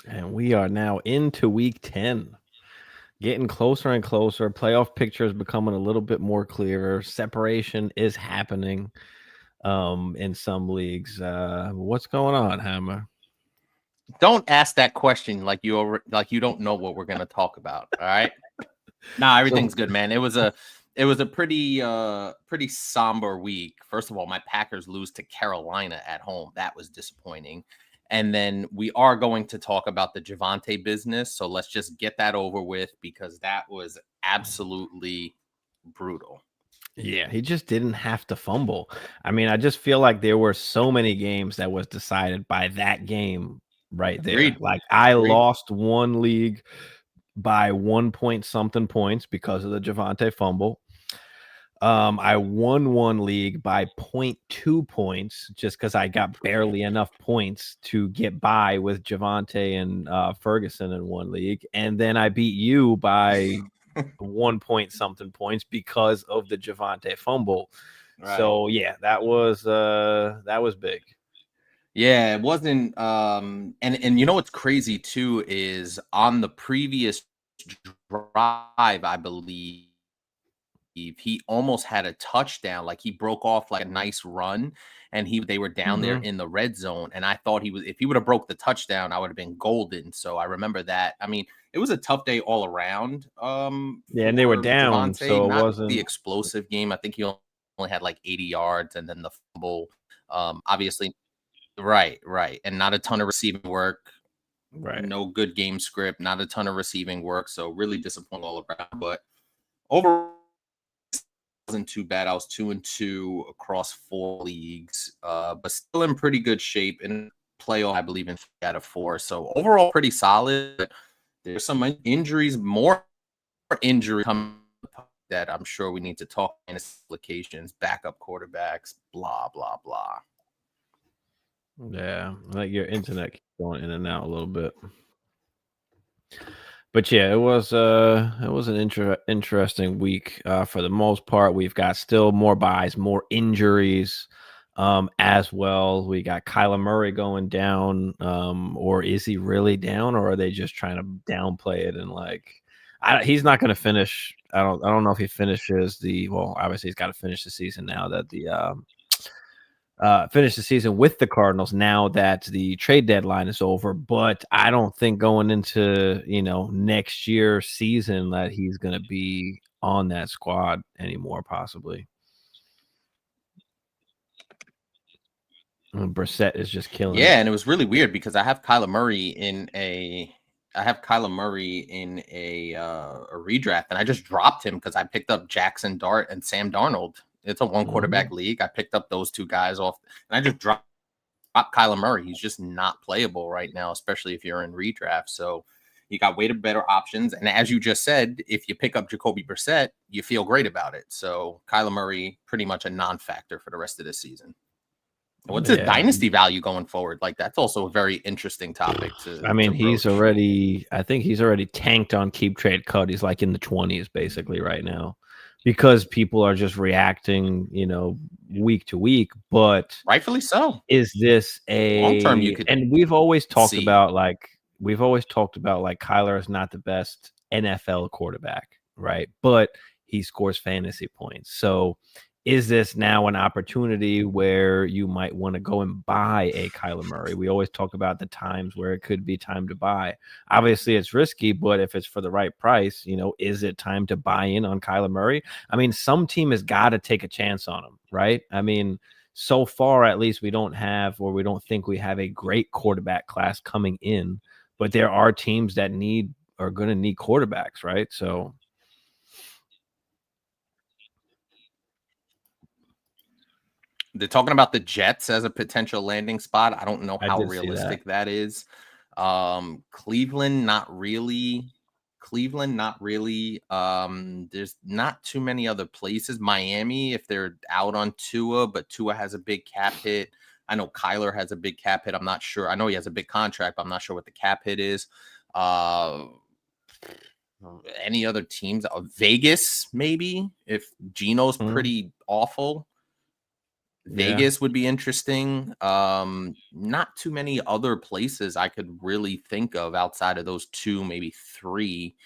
And we are now into week 10, getting closer and closer. Playoff picture is becoming a little bit more clearer. Separation is happening in some leagues. What's going on, Hammer? Don't ask that question like you don't know what we're gonna talk about. All right. Nah, So everything's good, man. It was a pretty somber week. First of all, my Packers lose to Carolina at home. That was disappointing. And then we are going to talk about the Javante business. So let's just get that over with because that was absolutely brutal. yeah, he just didn't have to fumble. I mean, I just feel like there were so many games that was decided by that game right there. Agreed. Like I Agreed. lost one league by 1 point something points because of the Javante fumble. I won one league by 0.2 points just because I got barely enough points to get by with Javante and Ferguson in one league. And then I beat you by 1 point something points because of the Javante fumble. Right. So yeah, that was big. Yeah, it wasn't and you know what's crazy too is on the previous drive, I believe he almost had a touchdown. Like he broke off like a nice run and he they were down there Hmm. in the red zone. And I thought he was if he would have broke the touchdown, I would have been golden. So I remember that. I mean, it was a tough day all around Yeah, and they were for down, Javante. so it Not the wasn't explosive game. I think he only had like 80 yards and then the fumble. Obviously, right, right. And not a ton of receiving work, right. no good game script, not a ton of receiving work. So really disappointing all around. But overall, wasn't too bad. I was 2-2 across 4 leagues, but still in pretty good shape in playoff. I believe in 3 out of 4. So overall, pretty solid. There's some injuries, more injury coming that I'm sure we need to talk implications, backup quarterbacks, blah blah blah. Yeah, like your internet keeps going in and out a little bit. But yeah, it was an interesting week for the most part. We've got still more buys, more injuries as well. We got Kyler Murray going down, or is he really down, or are they just trying to downplay it and like he's not going to finish. I don't know if he finishes the well. Obviously, he's got to finish the season now that the finish the season with the Cardinals now that the trade deadline is over. But I don't think going into next year season that he's going to be on that squad anymore. Possibly. Brissett is just killing it. Yeah, and it was really weird because I have Kyler Murray in a redraft, and I just dropped him because I picked up Jackson Dart and Sam Darnold. It's a one quarterback Mhm. league. I picked up those two guys off, and I just dropped Kyler Murray. He's just not playable right now, especially if you're in redraft. So you got way to better options. And as you just said, if you pick up Jacoby Brissett, you feel great about it. So Kyler Murray, pretty much a non-factor for the rest of the season. What's his Yeah, dynasty value going forward? Like that's also a very interesting topic I to mean, broach. I think he's already tanked on keep trade cut. He's like in the 20s basically right now because people are just reacting, week to week. But Rightfully so. is this Long term, you a could and see. we've always talked about like Kyler is not the best NFL quarterback, right? But he scores fantasy points. So is this now an opportunity where you might want to go and buy a Kyler Murray? We always talk about the times where it could be time to buy. Obviously, it's risky, but if it's for the right price, is it time to buy in on Kyler Murray? I mean, some team has got to take a chance on him, right? I mean, so far at least we don't have or we don't think we have a great quarterback class coming in, but there are teams that are going to need quarterbacks, right? So They're talking about the Jets as a potential landing spot. I don't know I how did see that. realistic that is. Cleveland, not really. Cleveland, not really. There's not too many other places. Miami, if they're out on Tua, but Tua has a big cap hit. I know Kyler has a big cap hit. I'm not sure. I know he has a big contract, but I'm not sure what the cap hit is. Uh, any other teams? Vegas, maybe if Geno's Mhm. pretty awful. Yeah. Vegas would be interesting. Not too many other places I could really think of outside of those two, maybe three,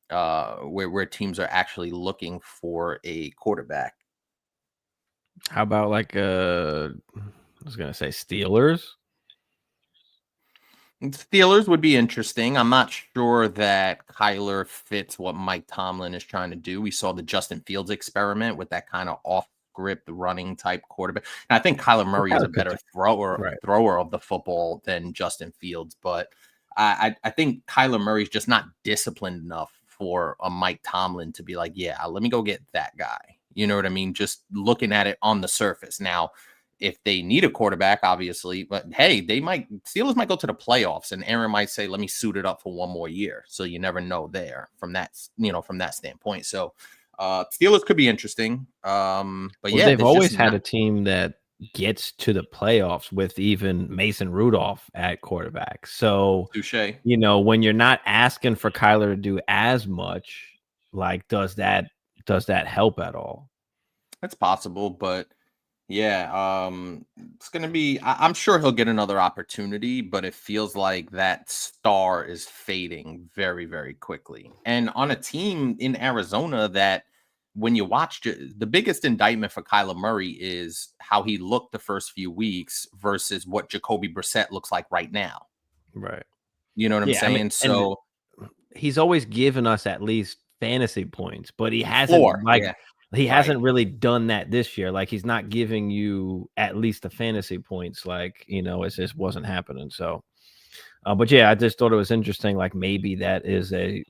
where teams are actually looking for a quarterback. How about like I was gonna say Steelers. Steelers would be interesting. I'm not sure that Kyler fits what Mike Tomlin is trying to do. We saw the Justin Fields experiment with that kind of off script running type quarterback. And I think Kyler Well, Murray is a Kyler could better do right. thrower of the football than Justin Fields, but I think Kyler Murray's just not disciplined enough for a Mike Tomlin to be like, yeah, let me go get that guy. You know what I mean? Just looking at it on the surface. Now, if they need a quarterback, obviously, but hey, Steelers might go to the playoffs and Aaron might say, let me suit it up for one more year. So you never know there from that, from that standpoint. So Steelers could be interesting. But Well, yeah, they've there's just always had not a team that gets to the playoffs with even Mason Rudolph at quarterback. So, touche. when you're not asking for Kyler to do as much, like does that help at all? That's possible, but yeah, it's gonna be. I'm sure he'll get another opportunity, but it feels like that star is fading very, very quickly. And on a team in Arizona that, when you watch the biggest indictment for Kyler Murray is how he looked the first few weeks versus what Jacoby Brissett looks like right now. Right. You know what I'm Yeah, I mean, saying? and So he's always given us at least fantasy points, but he hasn't floor, like yeah, he right. hasn't really done that this year. Like he's not giving you at least the fantasy points. Like it just wasn't happening. So, but yeah, I just thought it was interesting. Like maybe that is a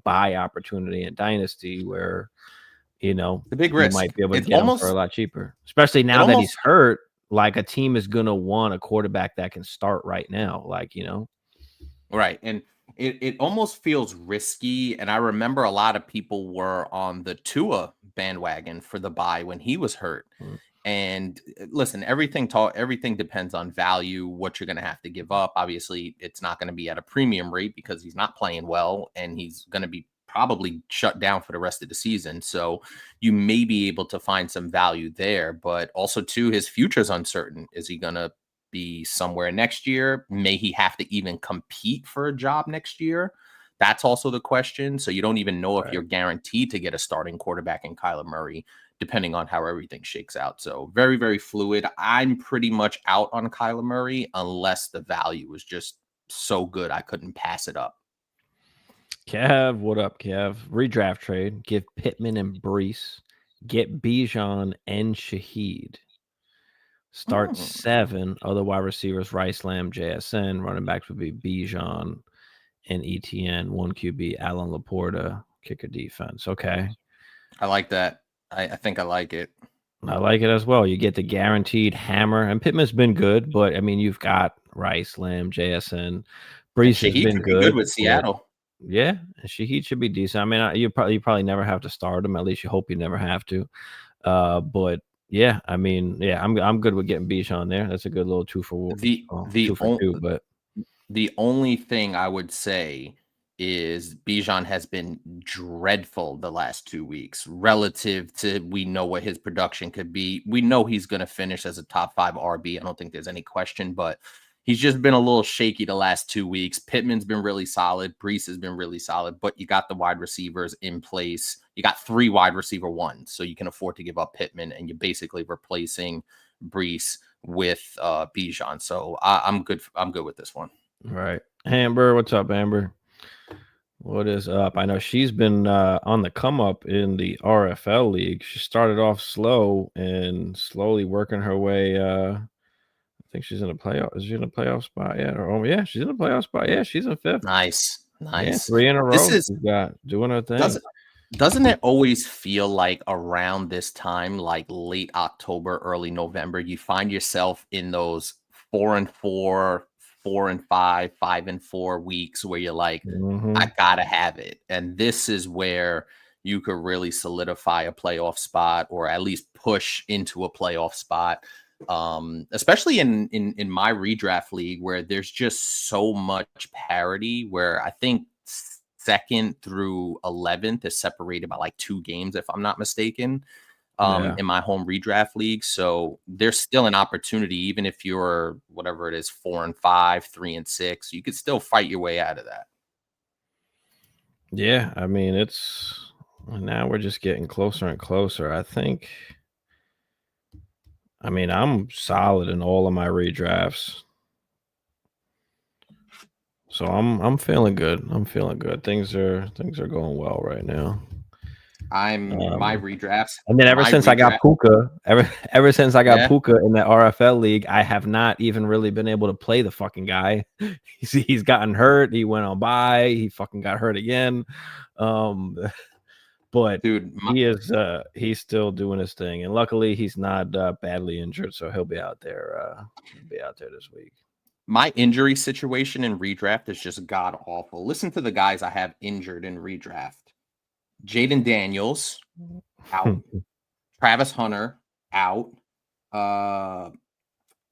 buy opportunity in Dynasty where The big you risk. might be able to get him for a lot cheaper, especially It now that he's almost hurt. Like a team is gonna want a quarterback that can start right now. Right. And it almost feels risky. And I remember a lot of people were on the Tua bandwagon for the buy when he was hurt. Mm, And listen, everything depends on value, what you're gonna have to give up. Obviously, it's not going to be at a premium rate because he's not playing well and he's going to be probably shut down for the rest of the season. So you may be able to find some value there, but also too, his future's uncertain. Is he gonna be somewhere next year? May he have to even compete for a job next year? That's also the question. So you don't even know if right. you're guaranteed to get a starting quarterback in Kyler Murray, depending on how everything shakes out. So very, very fluid. I'm pretty much out on Kyler Murray unless the value was just so good I couldn't pass it up. Kev, what up, Kev? Redraft trade. Give Pittman and Brees. Get Bijan and Shaheed. Start Hmm. 7. Other wide receivers, Rice, Lamb, JSN. Running backs would be Bijan and ETN. 1 QB, Alan Laporta. Kicker defense. Okay. I like that. I think I like it. I like it as well. You get the guaranteed hammer. And Pittman's been good, but I mean, you've got Rice, Lamb, JSN. And Brees has Shaheed been could be good good, with but Seattle. yeah, he should be decent. I mean, you probably never have to start him. At least you hope you never have to. But yeah, I mean, yeah, I'm good with getting Bijan there. That's a good little The two the for two. But The only thing I would say is Bijan has been dreadful the last 2 weeks relative to, we know what his production could be. We know he's going to finish as a top 5 RB. I don't think there's any question, but he's just been a little shaky the last 2 weeks. Pittman's been really solid. Brees has been really solid, but you got the wide receivers in place. You got 3 wide receiver ones, so you can afford to give up Pittman, and you're basically replacing Brees with Bijan. So I'm good. I'm good with this one. right, Amber, what's up, Amber? What is up? I know she's been on the come up in the RFL league. She started off slow and slowly working her way. I think she's in a playoff. Is she in a playoff spot yet? Or, oh yeah, she's in a playoff spot. Yeah, she's in 5th. Nice, Yeah, nice. 3 in a This row. is She's got doing her thing. doesn't it always feel like around this time, like late October, early November, you find yourself in those 4-4, 4-5, 5-4 weeks where you're like, I Hmm. gotta have it. And this is where you could really solidify a playoff spot or at least push into a playoff spot. Especially in my redraft league where there's just so much parity, where I think second through 11th is separated by like 2 games, if I'm not mistaken. in my home redraft league. So there's still an opportunity, even if you're whatever it is, 4-5, 3-6, you could still fight your way out of that. Yeah, I mean, it's now we're just getting closer and closer. I mean, I'm solid in all of my redrafts. So I'm feeling good. I'm feeling good. Things are going well right now. My redrafts. And then ever since I got Puka, ever since I got Puka in that RFL league, I have not even really been able to play the fucking guy. He's gotten hurt. He went on bye. He fucking got hurt again. But dude, he's still doing his thing, and luckily he's not badly injured, so he'll be out there. This week. My injury situation in redraft is just god awful. Listen to the guys I have injured in redraft: Jaden Daniels out, Travis Hunter out,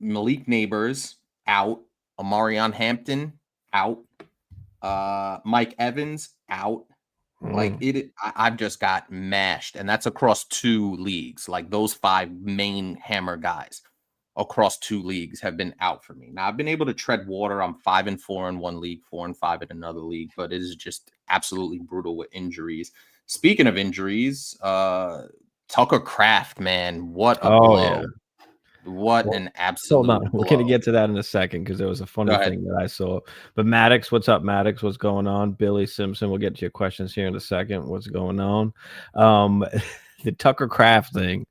Malik Neighbors out, Amarion Hampton out, Mike Evans out. Like I've just got mashed, and that's across 2 leagues. Like those 5 main hammer guys across 2 leagues have been out for me. Now I've been able to tread water. I'm 5-4 in one league, 4-5 in another league, but it is just absolutely brutal with injuries. Speaking of injuries, Tucker Kraft, man, what a blow. What an absolute blow. We're going to get to that in a second because there was a funny thing that I saw. But Maddox, what's up, Maddox? What's going on? Billy Simpson, we'll get to your questions here in a second. What's going on? The Tucker Kraft thing.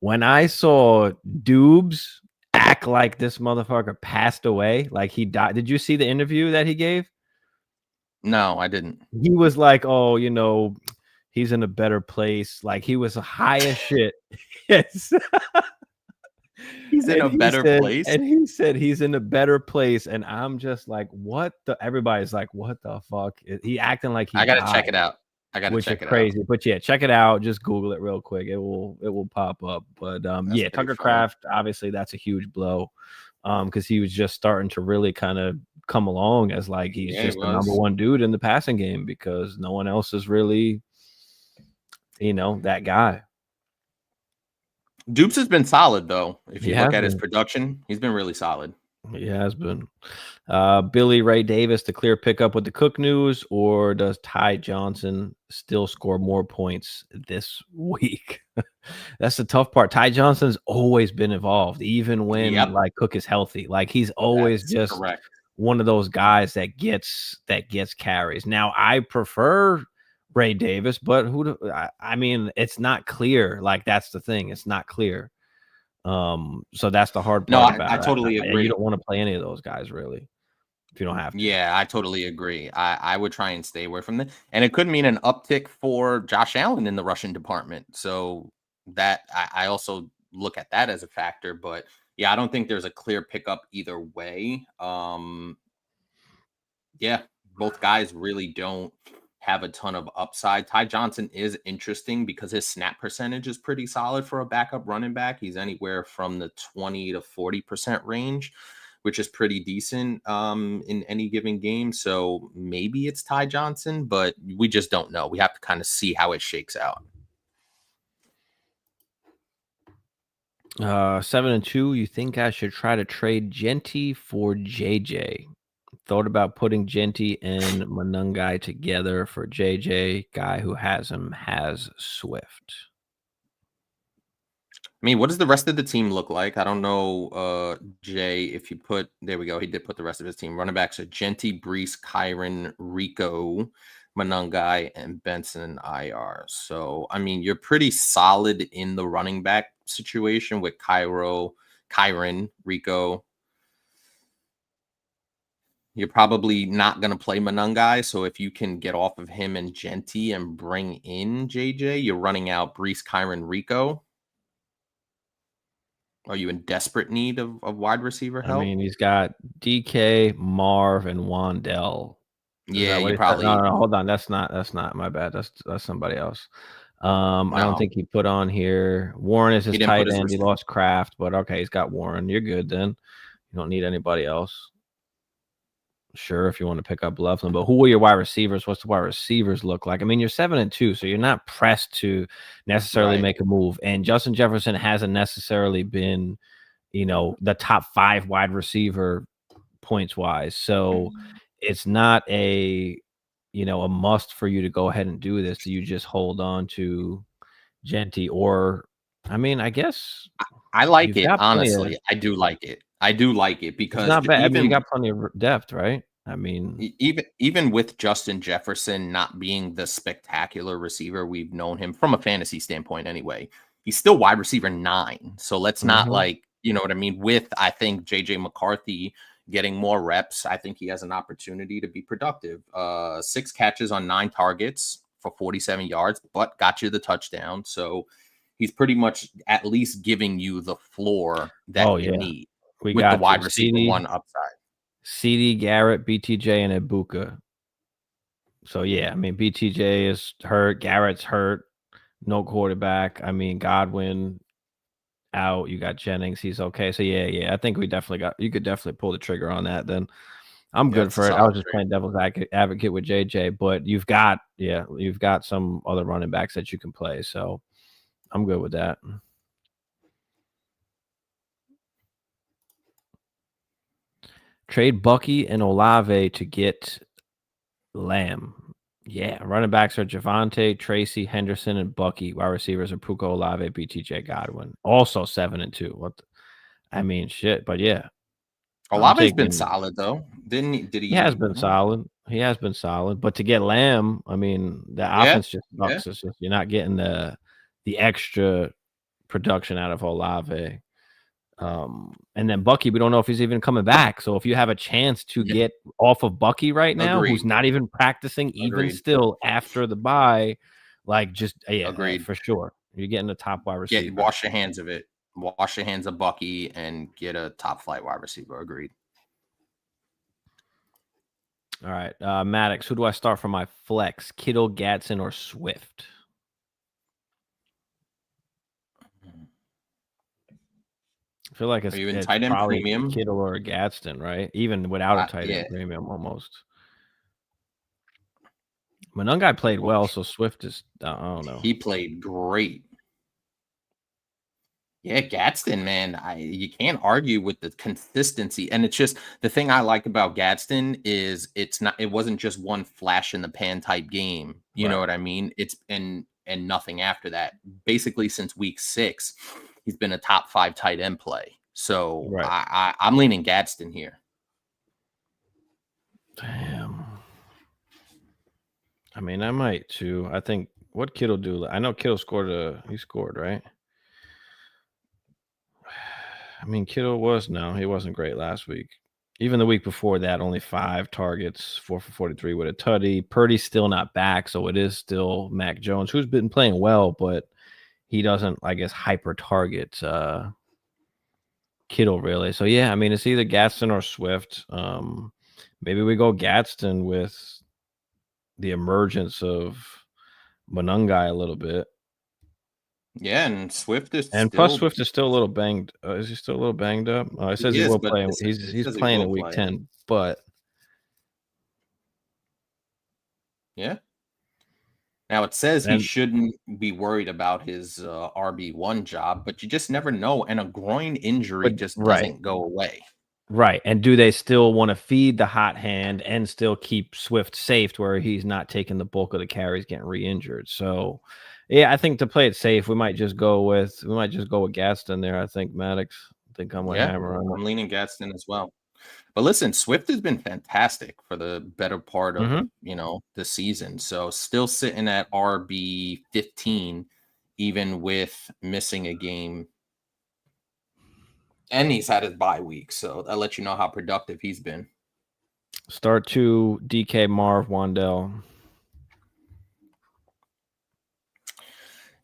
When I saw Dubes act like this motherfucker passed away, like he died. Did you see the interview that he gave? No, I didn't. He was like, oh, he's in a better place. Like he was high as shit. Yes. He's in a better place. And he said he's in a better place. And I'm just like, what the? Everybody's like, what the fuck? He acting like he I gotta check it out. Which is crazy. But yeah, check it out. Just Google it real quick. It will pop up. But yeah, Tucker Kraft, obviously that's a huge blow. Because he was just starting to really kind of come along as like he's just the number one dude in the passing game because no one else is really, that guy. Dupes has been solid though. If you look at his production, he's been really solid. He has been. Billy Ray Davis, the clear pickup with the Cook news, or does Ty Johnson still score more points this week? That's the tough part. Ty Johnson's always been involved, even when like Cook is healthy. Like he's always one of those guys that gets carries. Now I prefer Ray Davis, but I mean, it's not clear. Like that's the thing. It's not clear. So that's the hard part about it. I totally agree. You don't want to play any of those guys really if you don't have to. Yeah, I totally agree. I would try and stay away from them. And it could mean an uptick for Josh Allen in the rushing department. So that I also look at that as a factor. But yeah, I don't think there's a clear pickup either way. Yeah, both guys really don't have a ton of upside. Ty Johnson is interesting because his snap percentage is pretty solid for a backup running back. He's anywhere from the 20 to 40% range, which is pretty decent in any given game. So maybe it's Ty Johnson, but we just don't know. We have to kind of see how it shakes out. 7-2. You think I should try to trade Genty for JJ? Thought about putting Genty and Manungai together for JJ. Guy who has him has Swift. I mean, what does the rest of the team look like? I don't know, Jay, if you put, there we go. He did put the rest of his team. Running backs are Genty, Brees, Kyron, Rico, Manungai, and Benson IR. So, I mean, you're pretty solid in the running back situation with Kyron, Rico. You're probably not going to play Manungai. So if you can get off of him and Genty and bring in JJ, you're running out Brees, Kyron, Rico. Are you in desperate need of wide receiver help? I mean, he's got DK, Marv, and Wandell. Yeah, you probably. No, hold on. That's not my bad. That's somebody else. No. I don't think he put on here. Warren is his tight end. He lost Kraft, but okay, he's got Warren. You're good then. You don't need anybody else. Sure, if you want to pick up Loveland, but who are your wide receivers? What's the wide receivers look like? I mean, you're 7-2, so you're not pressed to necessarily Right. make a move. And Justin Jefferson hasn't necessarily been, the top 5 wide receiver points wise. So it's not a must for you to go ahead and do this. Do you just hold on to Genty? Or, I mean, I guess I like you've it, got plenty of. honestly. I do like it. I do like it It's because not bad. I mean, you even got plenty of depth, right? I mean, even with Justin Jefferson not being the spectacular receiver we've known him from a fantasy standpoint anyway, he's still wide receiver 9. So let's not mhm. you know what I mean? With I think JJ McCarthy getting more reps, I think he has an opportunity to be productive. 6 catches on 9 targets for 47 yards, but got you the touchdown. So he's pretty much at least giving you the floor Oh, that you yeah. need We with the got you. wide receiver 1 upside. CD, Garrett, BTJ, and Ibuka. So, yeah, I mean, BTJ is hurt. Garrett's hurt. No quarterback. I mean, Godwin out. You got Jennings. He's okay. So, yeah. I think you could definitely pull the trigger on that then. I'm Yeah, good it's a for it. I was solid just trade. playing devil's advocate with JJ, but you've got some other running backs that you can play. So, I'm good with that. Trade Bucky and Olave to get Lamb. Yeah, running backs are Javante, Tracy, Henderson, and Bucky. Wide receivers are Puka, Olave, BTJ, Godwin. Also 7-2. I mean, shit. But yeah, I'm Olave's been taking. solid though. Didn't he? Did He has he? been solid. He has been solid. But to get Lamb, I mean, the Yeah, offense just yeah. sucks. It's just you're not getting the extra production out of Olave. And then Bucky, we don't know if he's even coming back. So if you have a chance to Yeah, get off of Bucky right now, who's agreed. not even practicing even Agreed. still after the bye, like just Agreed. for sure. You're getting a top wide Get receiver. wash your hands of it. Wash your hands of Bucky and get a top flight wide receiver. Agreed. All right. Maddox, who do I start for my flex? Kittle, Gadsden, or Swift? I feel like Are it's you in it's tight end probably premium? Kittle or Gadsden, right? Even without a tight Yeah. end premium almost. Monungai played well, so Swift is I don't know. He played great. Yeah, Gadsden, man, you can't argue with the consistency, and it's just the thing I like about Gadsden is it wasn't just one flash in the pan type game. You know Right. what I mean? It's and nothing after that. Basically, since week 6, he's been a top 5 tight end play. So Right. I'm leaning Gadsden here. Damn. I mean, I might too. I think what Kittle do? I know Kittle he scored, right? I mean, he wasn't great last week. Even the week before that, only 5 targets, 4 for 43 with a tutty. Purdy's still not back, so it is still Mac Jones, who's been playing well, but he doesn't, I guess, hyper target Kittle really. So yeah, I mean, it's either Gadsden or Swift. Maybe we go Gadsden with the emergence of Monungai a little bit. Yeah, and Swift is And plus, still Swift is still a little banged. Is he still a little banged up? It says he is, will but play. it He's says he playing will in week play. 10, but Yeah. Now it says he and shouldn't be worried about his RB1 job, but you just never know. And a groin injury but just right, doesn't go away. right. And do they still want to feed the hot hand and still keep Swift safe to where he's not taking the bulk of the carries, getting re-injured? So, yeah, I think to play it safe, we might just go with Gaston there. I think Maddox. I think I'm gonna Yeah, hammer on I'm leaning Gadsden as well. But listen, Swift has been fantastic for the better part it. of the season. So still sitting at RB 15, even with missing a game. And he's had his bye week. So that lets you know how productive he's been. Start 2, DK, Marv, Wandell.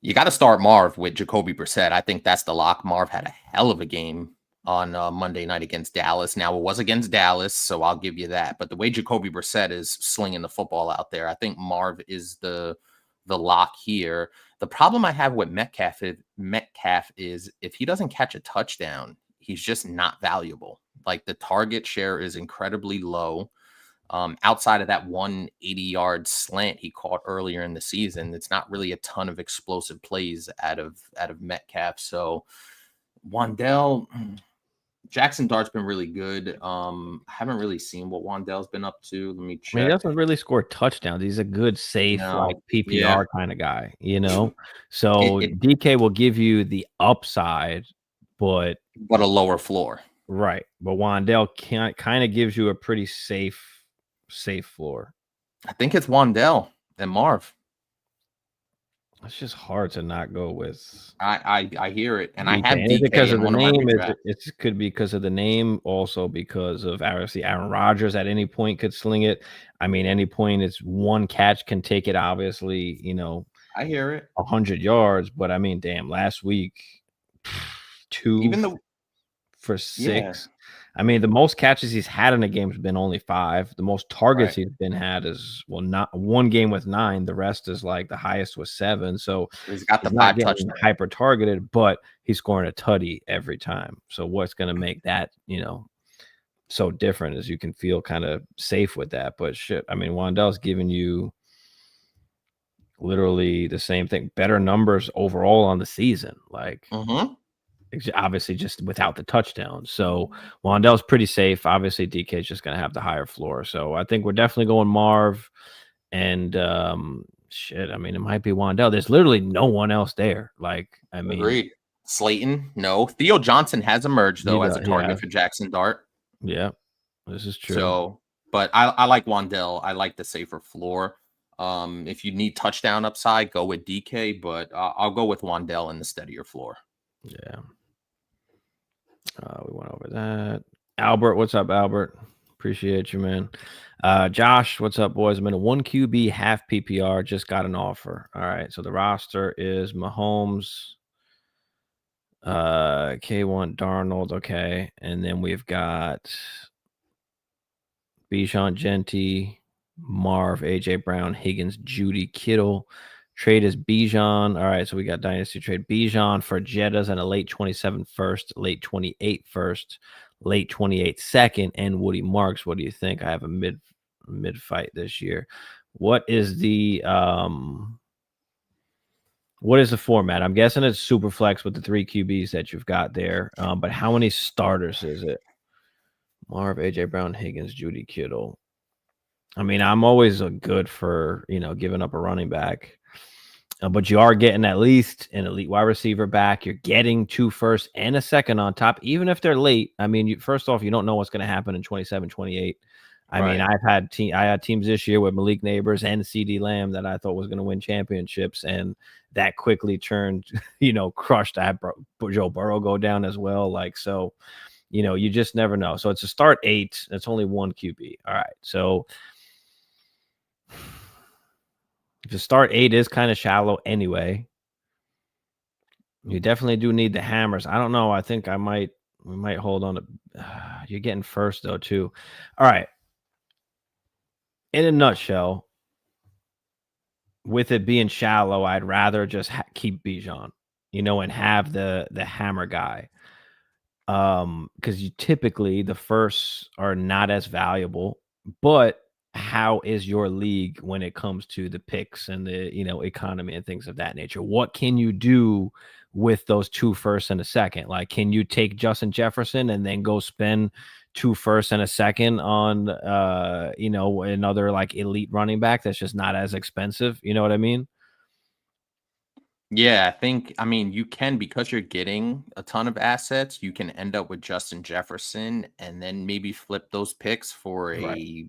You got to start Marv with Jacoby Brissett. I think that's the lock. Marv had a hell of a game on Monday night against Dallas. Now, it was against Dallas, so I'll give you that. But the way Jacoby Brissett is slinging the football out there, I think Marv is the lock here. The problem I have with Metcalf is if he doesn't catch a touchdown, he's just not valuable. Like the target share is incredibly low. Outside of that 180-yard slant he caught earlier in the season, it's not really a ton of explosive plays out of Metcalf. So Wandell, Jackson Dart's been really good. Haven't really seen what Wandell's been up to. Let me I mean, he check. doesn't really score touchdowns. He's a good, safe, No, like PPR yeah, kind of guy, you know? So it DK will give you the upside, but but a lower floor. right. But Wandell kind of gives you a pretty safe floor. I think it's Wandell and Marv. It's just hard to not go with I hear it, and I DK. have And is it because DK of in the one of my name? redrafts. It could be because of the name, also because of obviously Aaron Rodgers at any point could sling it. I mean, any point it's one catch can take it, obviously, you know, I hear it. 100 yards. But I mean, damn, last week, two Even though, for yeah, 6. I mean, the most catches he's had in a game has been only 5. The most targets right. he's been had is, well, not one game with 9. The rest is like the highest was 7. So He's got the he's not 5 getting touchdowns. hyper targeted, but he's scoring a tutty every time. So what's going to make that, you know, so different is you can feel kind of safe with that. But shit, I mean, Wandell's giving you literally the same thing, better numbers overall on the season. Like, obviously just without the touchdowns. So Wandell's pretty safe. Obviously, DK is just going to have the higher floor. So I think we're definitely going Marv. And shit, I mean, it might be Wandell. There's literally no one else there. Like, I mean, Agreed. Slayton, no. Theo Johnson has emerged though as a yeah, target for Jackson Dart. yeah, this is true. So, but I like Wandell. I like the safer floor. If you need touchdown upside, go with DK, but I'll go with Wandell in the steadier floor. Yeah. We went over that. Albert, what's up, Albert? Appreciate you, man. Josh, what's up, boys? I'm in a 1 QB half PPR. Just got an offer. All right. So the roster is Mahomes, K1 Darnold. Okay. And then we've got Bijan Genti, Marv, AJ Brown, Higgins, Judy, Kittle. Trade is Bijan. All right, so we got Dynasty trade Bijan for Jettas and a late 27 first, late 28 first, late 28 second, and Woody Marks. What do you think? I have a mid fight this year. What is the format? I'm guessing it's super flex with the 3 QBs that you've got there. But how many starters is it? Marv, AJ Brown, Higgins, Judy, Kittle. I mean, I'm always good for, you know, giving up a running back. But you are getting at least an elite wide receiver back. You're getting 2 firsts and a second on top, even if they're late. I mean, first off, you don't know what's going to happen in 27, 28. I mean, I had teams this year with Malik Neighbors and CD Lamb that I thought was going to win championships, and that quickly turned, you know, crushed. I had Joe Burrow go down as well. Like, so, you know, you just never know. So it's a start 8. It's only 1 QB. All right. So the start 8 is kind of shallow anyway. You definitely do need the hammers. I don't know. I think we might hold on to. You're getting first though too. All right. In a nutshell, with it being shallow, I'd rather just keep Bijan, you know, and have the hammer guy. Because you typically the firsts are not as valuable, but how is your league when it comes to the picks and the, you know, economy and things of that nature? What can you do with those 2 firsts and a second? Like, can you take Justin Jefferson and then go spend 2 firsts and a second on you know, another like elite running back that's just not as expensive? You know what I mean? Yeah, I mean, you can, because you're getting a ton of assets, you can end up with Justin Jefferson and then maybe flip those picks for Right.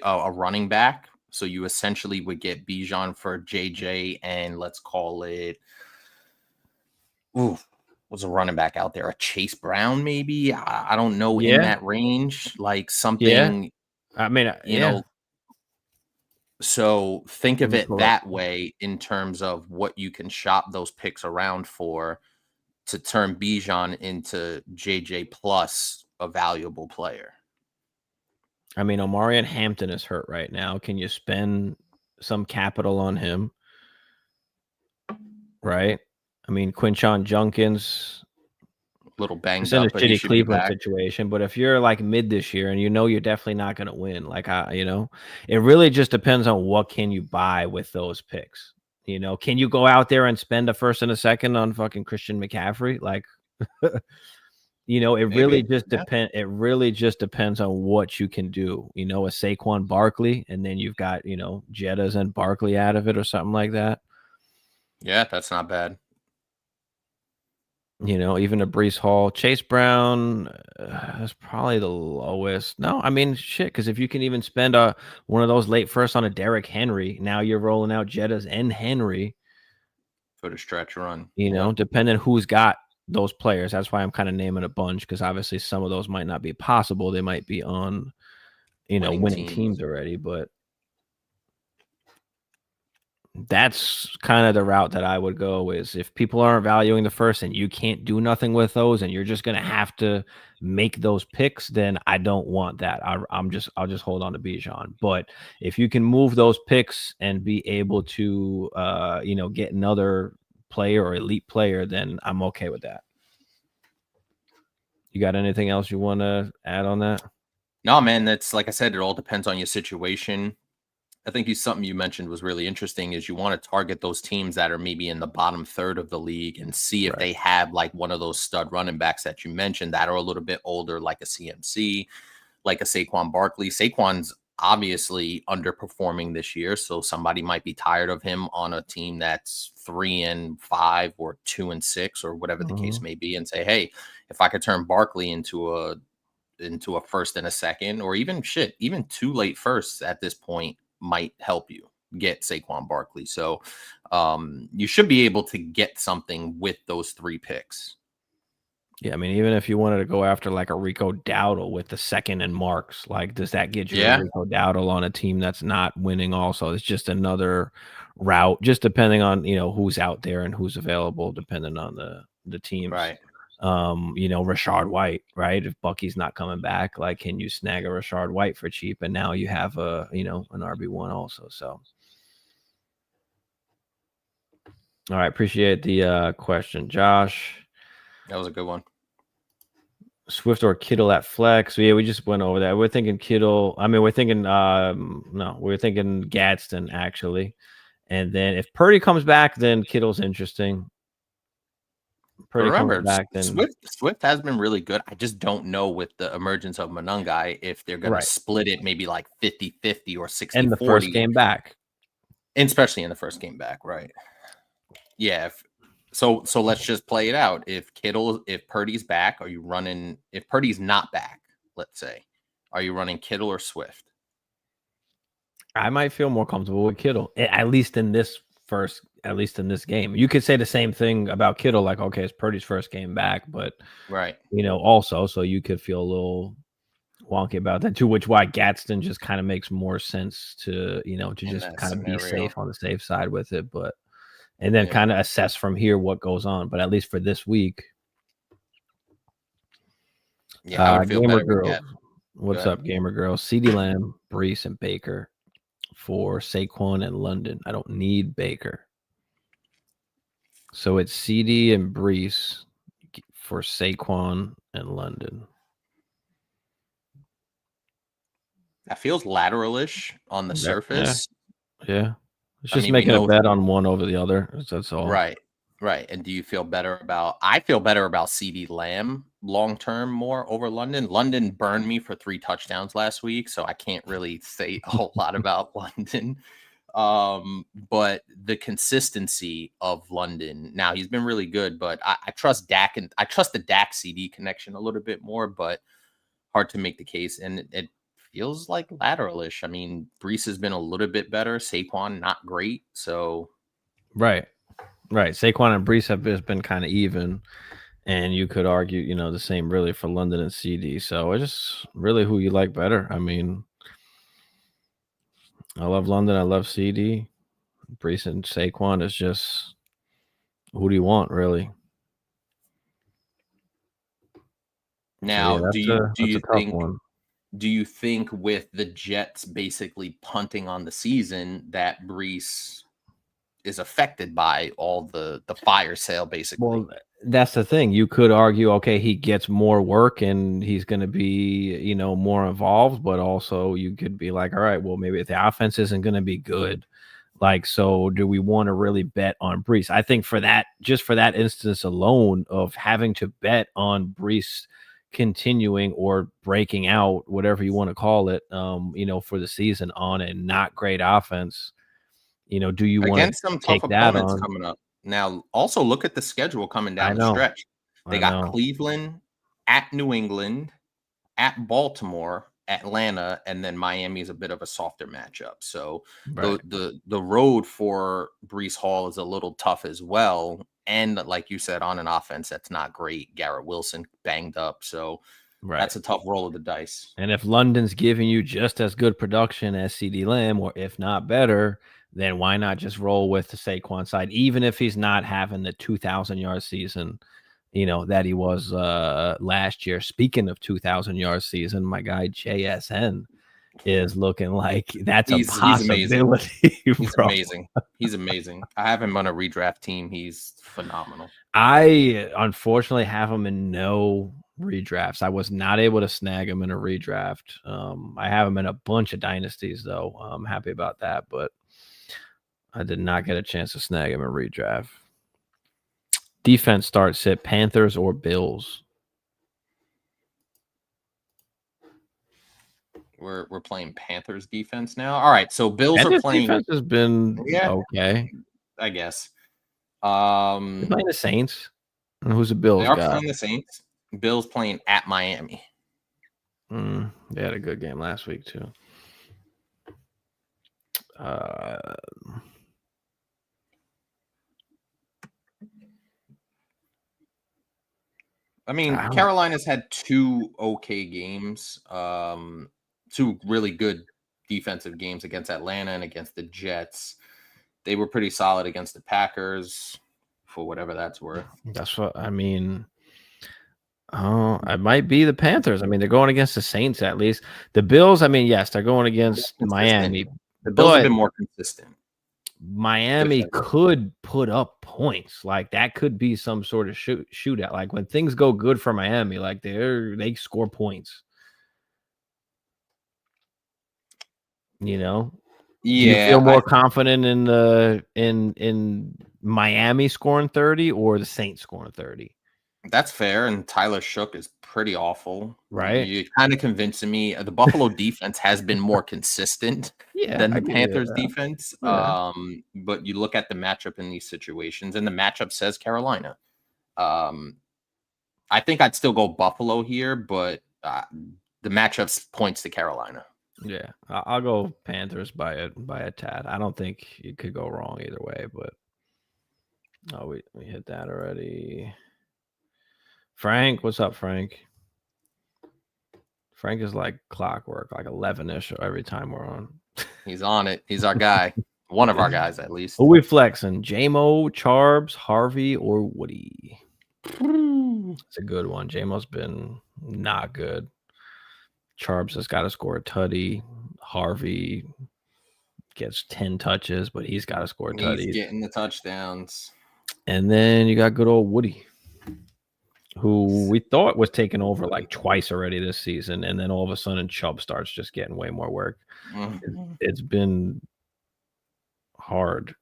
a running back. So you essentially would get Bijan for JJ, and let's call it, was a running back out there, a Chase Brown, maybe? I don't know, in Yeah. that range, like Yeah. something, I mean, you know. So think Let of me it pull up. that way in terms of what you can shop those picks around for to turn Bijan into JJ plus a valuable player. I mean, Omarion Hampton is hurt right now. Can you spend some capital on him? Right. I mean, Quinshon Junkins. little banged It's in a up, but he shitty should be Cleveland back. situation. But if you're like mid this year and you know you're definitely not going to win, like it really just depends on what can you buy with those picks. Can you go out there and spend a first and a second on fucking Christian McCaffrey? Like, it really Maybe. just Yeah. depend. It really just depends on what you can do. A Saquon Barkley, and then you've got Jettas and Barkley out of it or something like that. Yeah, that's not bad. Even a Brees Hall, Chase Brown is probably the lowest. No, I mean shit. Because if you can even spend one of those late first on a Derrick Henry, now you're rolling out Jettas and Henry. For the stretch run, Depending who's got those players. That's why I'm kind of naming a bunch, because obviously some of those might not be possible. They might be on, winning teams already, but that's kind of the route that I would go. Is if people aren't valuing the first and you can't do nothing with those and you're just going to have to make those picks, then I don't want that. I'll just hold on to Bijan. But if you can move those picks and be able to, get another player or elite player, then I'm okay with that. You got anything else you want to add on that? No, man, that's like I said, it all depends on your situation. I think something you mentioned was really interesting is you want to target those teams that are maybe in the bottom third of the league and see if they have like one of those stud running backs that you mentioned that are a little bit older, like a CMC, like a Saquon Barkley. Saquon's obviously underperforming this year, so somebody might be tired of him on a team that's 3-5 or 2-6 or whatever the case may be, and say, hey, if I could turn Barkley into a first and a second, or even two late firsts at this point might help you get Saquon Barkley. So you should be able to get something with those 3 picks. Yeah, I mean, even if you wanted to go after like a Rico Dowdle with the second and marks, like, does that get you a Rico Dowdle on a team that's not winning also? It's just another route, just depending on, who's out there and who's available, depending on the teams. Right. Rashard White, right? If Bucky's not coming back, like, can you snag a Rashard White for cheap? And now you have an RB1 also. So, all right. Appreciate the question, Josh. That was a good one. Swift or Kittle at flex. So yeah, we just went over that. We're thinking Kittle. I mean, we're thinking we're thinking Gadsden actually. And then if Purdy comes back, then Kittle's interesting. Purdy comes back, then Swift has been really good. I just don't know with the emergence of Monungai if they're going to split it maybe like 50-50 or 60-40. In the first game back. Especially in the first game back, right? Yeah. So let's just play it out. If Purdy's back, are you running? If Purdy's not back, let's say, are you running Kittle or Swift? I might feel more comfortable with Kittle, at least in this game. You could say the same thing about Kittle, like, okay, it's Purdy's first game back, but also, so you could feel a little wonky about that too, which why Gadsden just kind of makes more sense to just kind of be safe on the safe side with it, but. And then kind of assess from here what goes on. But at least for this week. Yeah, I would feel Gamer better. Girl. What's up, Gamer Girl? CeeDee Lamb, Brees, and Baker for Saquon and London. I don't need Baker. So it's CeeDee and Brees for Saquon and London. That feels lateralish on the surface. Yeah. It's just making a bet on one over the other. That's all. Right. And do you feel better about? I feel better about CeeDee Lamb long term more over London. London burned me for 3 touchdowns last week, so I can't really say a whole lot about London. But the consistency of London. Now he's been really good, but I trust Dak, and I trust the Dak CD connection a little bit more. But hard to make the case, and it feels like lateralish. I mean, Brees has been a little bit better. Saquon, not great. So, right. Saquon and Brees have been kind of even, and you could argue, the same really for London and CD. So it's just really who you like better. I mean, I love London. I love CD. Brees and Saquon is just who do you want, really? Now, so yeah, do you think with the Jets basically punting on the season that Brees is affected by all the fire sale, basically. Well, that's the thing. You could argue, okay, he gets more work and he's going to be, you know, more involved, but also you could be like, all right, well, maybe the offense isn't going to be good. Like, so do we want to really bet on Brees? I think for that, just for that instance alone of having to bet on Brees continuing or breaking out, whatever you want to call it, you know, for the season on a not great offense, you know, do you want to Against some tough take that opponents on? coming up. Now, also look at the schedule coming I down the know. stretch. They I got know. Cleveland, at New England, at Baltimore, Atlanta, and then Miami is a bit of a softer matchup. So Right. the road for Brees Hall is a little tough as well. And like you said, on an offense that's not great. Garrett Wilson banged up. So Right. that's a tough roll of the dice. And if London's giving you just as good production as CD Lamb, or if not better, then why not just roll with the Saquon side, even if he's not having the 2,000-yard season, you know, that he was last year. Speaking of 2,000-yard season, my guy JSN is looking like that's a He's amazing. possibility, He's bro. amazing. He's amazing. I have him on a redraft team. He's phenomenal. I unfortunately have him in no redrafts. I was not able to snag him in a redraft. I have him in a bunch of dynasties, though. I'm happy about that, but I did not get a chance to snag him in redraft. Defense start sit Panthers or Bills. We're playing Panthers defense now. All right, so Bills are Panthers playing. defense has been okay. I guess. They're playing the Saints. And who's the Bills They are guy? playing the Saints. Bills playing at Miami. They had a good game last week too. I mean, Carolina's had two okay games, two really good defensive games against Atlanta and against the Jets. They were pretty solid against the Packers, for whatever that's worth. That's what I mean. Oh, it might be the Panthers. I mean, they're going against the Saints at least. The Bills, I mean, yes, they're going against Miami. The Bills have But been more consistent. Miami could put up points. Like that could be some sort of shootout. Like when things go good for Miami, like they score points. You know? Yeah. Do you feel more confident in the in Miami scoring 30 or the Saints scoring 30? That's fair. And Tyler Shook is pretty awful. Right. You're kind of convincing me. The Buffalo defense has been more consistent than the Panthers defense. Yeah. But you look at the matchup in these situations, and the matchup says Carolina. I think I'd still go Buffalo here, but the matchup points to Carolina. Yeah, I'll go Panthers by a tad. I don't think you could go wrong either way, but we hit that already. Frank, what's up, Frank? Frank is like clockwork, like 11-ish every time we're on. He's on it. He's our guy. One of our guys, at least. Who we flexing? JMO, Charbs, Harvey, or Woody? It's a good one. JMO's been not good. Charbs has got to score a tutty. Harvey gets 10 touches, but he's got to score tutties. He's getting the touchdowns. And then you got good old Woody, who we thought was taking over like twice already this season. And then all of a sudden Chubb starts just getting way more work. It's been hard.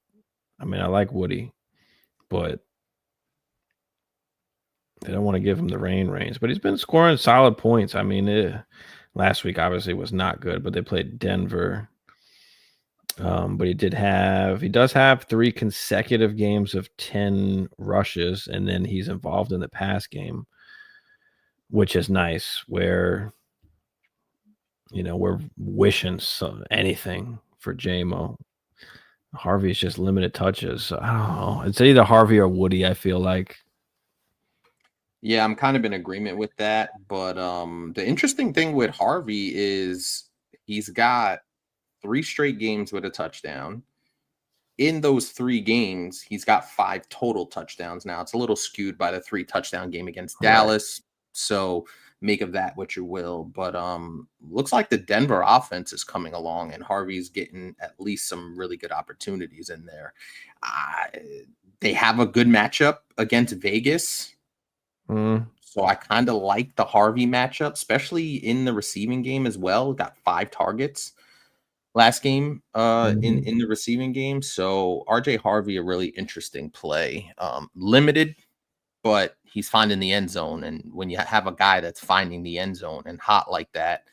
I mean, I like Woody, but they don't want to give him the reins. But he's been scoring solid points. I mean, last week obviously was not good, but they played Denver. But he does have 3 consecutive games of 10 rushes, and then he's involved in the pass game, which is nice, where, you know, we're wishing anything for JMO. Harvey's just limited touches. So I don't know. It's either Harvey or Woody, I feel like. Yeah, I'm kind of in agreement with that. But the interesting thing with Harvey is he's got 3 straight games with a touchdown. In those 3 games, he's got 5 total touchdowns. Now, it's a little skewed by the 3 touchdown game against Dallas. So make of that what you will. But looks like the Denver offense is coming along, and Harvey's getting at least some really good opportunities in there. They have a good matchup against Vegas. So I kind of like the Harvey matchup, especially in the receiving game as well. Got 5 targets last game in the receiving game. So RJ Harvey, a really interesting play. Limited, but he's finding the end zone. And when you have a guy that's finding the end zone and hot like that,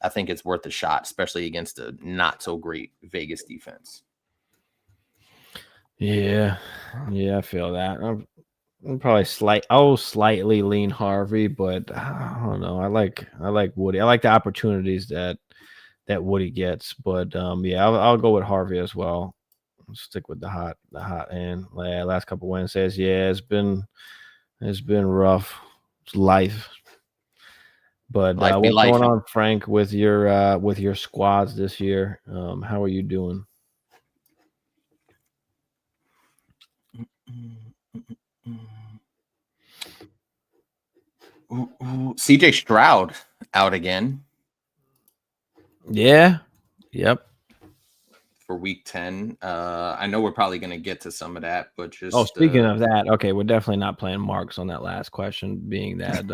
I think it's worth a shot, especially against a not so great Vegas defense. Yeah, I feel that. I'm probably slightly lean Harvey, but I don't know. I like Woody. I like the opportunities that Woody gets, but yeah, I'll go with Harvey as well. I'll stick with the hot hand. Last couple Wednesdays, yeah, it's been rough. It's life. But Life be what's going lifing. on, Frank, with your squads this year? How are you doing? CJ Stroud out again. Yeah. Yep. For week 10. I know we're probably going to get to some of that, but just speaking of that, okay, we're definitely not playing marks on that last question, being that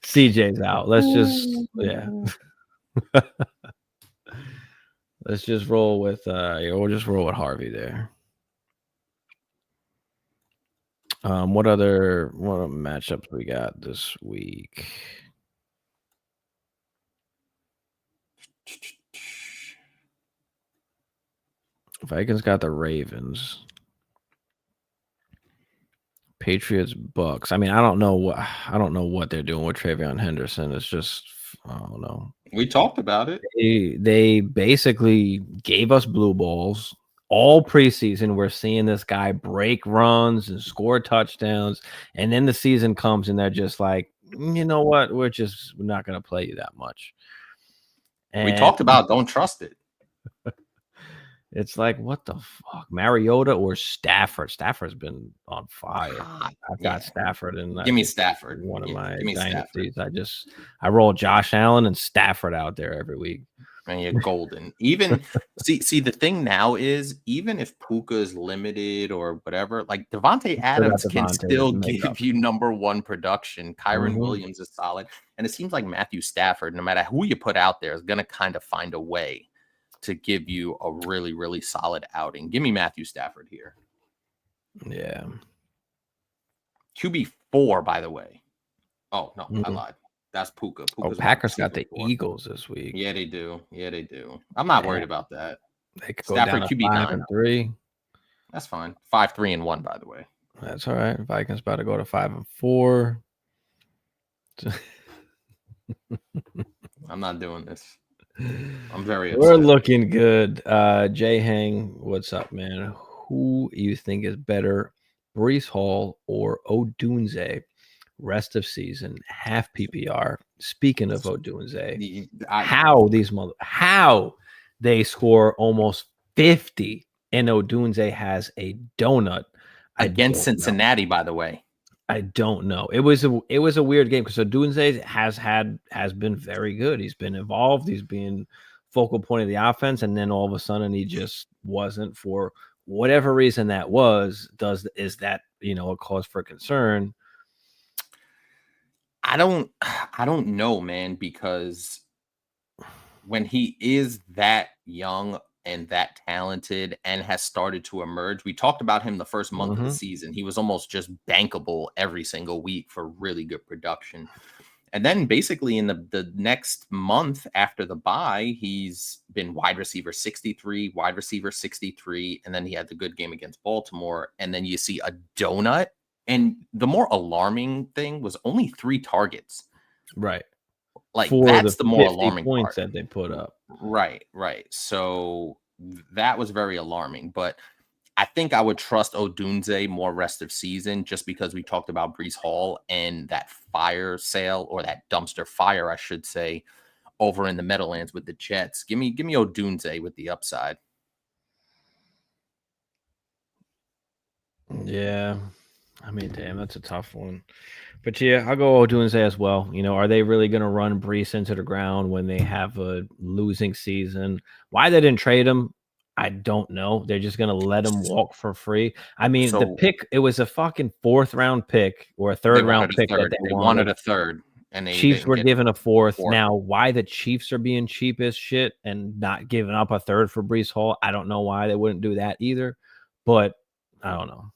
CJ's out. Let's just let's just roll with we'll just roll with Harvey there. What other matchups we got this week? Vikings got the Ravens. Patriots, Bucks. I mean, I don't know what they're doing with Travion Henderson. It's just, I don't know. We talked about it. They basically gave us blue balls all preseason. We're seeing this guy break runs and score touchdowns, and then the season comes and they're just like, you know what? We're not going to play you that much. And we talked about don't trust it. It's like, what the fuck? Mariota or Stafford? Stafford's been on fire. I've got Stafford in give me Stafford. One of my dynasties. I roll Josh Allen and Stafford out there every week. And you're golden. Even see the thing now is, even if Puka is limited or whatever, like Devontae Adams can still give you #1 production. Kyron Williams is solid. And it seems like Matthew Stafford, no matter who you put out there, is going to kind of find a way to give you a really, really solid outing. Give me Matthew Stafford here. Yeah. QB4, by the way. Oh, no, I lied. That's Puka. Packers got the Eagles this week. Yeah, they do. I'm not worried about that. They could go down to 5-3. That's fine. 5-3-1, by the way. That's all right. Vikings about to go to 5-4. I'm not doing this. I'm very upset. We're looking good. Jay Hang, what's up, man? Who you think is better, Breece Hall or Odunze? Rest of season, half PPR. Speaking of Odunze, how they score almost 50 and Odunze has a donut against Cincinnati, by the way. I don't know. It was a weird game because Odunze has been very good. He's been involved. He's been focal point of the offense, and then all of a sudden he just wasn't, for whatever reason that was. Is that a cause for concern? I don't know, man, because when he is that young and that talented and has started to emerge, we talked about him the first month of the season. He was almost just bankable every single week for really good production. And then basically in the next month after the bye, he's been wide receiver 63, wide receiver 63, and then he had the good game against Baltimore. And then you see a donut. And the more alarming thing was only 3 targets. Right. Like, for that's the more alarming points part that they put up. Right. So that was very alarming. But I think I would trust Odunze more rest of season, just because we talked about Breece Hall and that fire sale, or that dumpster fire, I should say, over in the Meadowlands with the Jets. Give me Odunze with the upside. Yeah. I mean, damn, that's a tough one. But yeah, I'll go Odunze as well. You know, are they really going to run Brees into the ground when they have a losing season? Why they didn't trade him, I don't know. They're just going to let him walk for free. I mean, the So pick, it was a fucking 4th-round pick or a 3rd-round pick that they They wanted wanted. a third, and they Chiefs didn't were get given a 4th. fourth. Now, why the Chiefs are being cheap as shit and not giving up a 3rd for Brees Hall, I don't know why they wouldn't do that either. But I don't know.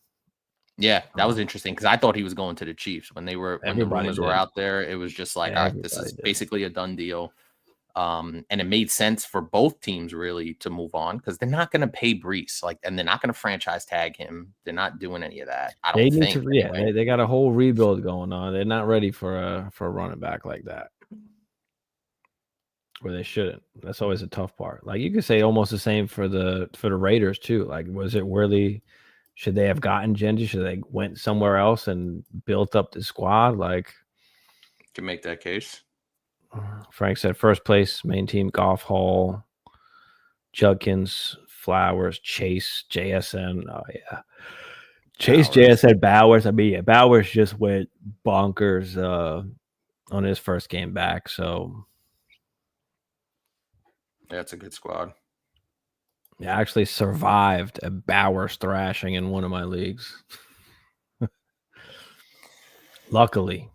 Yeah, that was interesting because I thought he was going to the Chiefs when the rumors were out there. It was just like, all right, this is basically a done deal. And it made sense for both teams really to move on because they're not going to pay Brees, and they're not going to franchise tag him. They're not doing any of that. I don't think. Anyway. They got a whole rebuild going on. They're not ready for a running back like that. Or they shouldn't. That's always a tough part. Like you could say almost the same for the Raiders too. Like, was it really? Should they have gotten Genji? Should they went somewhere else and built up the squad? Like, can make that case. Frank said first place, main team, Goff, Hall, Judkins, Flowers, Chase, JSN. Oh yeah, Chase, JSN, Bowers. I mean, yeah, Bowers just went bonkers on his first game back. So yeah, it's a good squad. I actually survived a Bowers thrashing in one of my leagues. Luckily.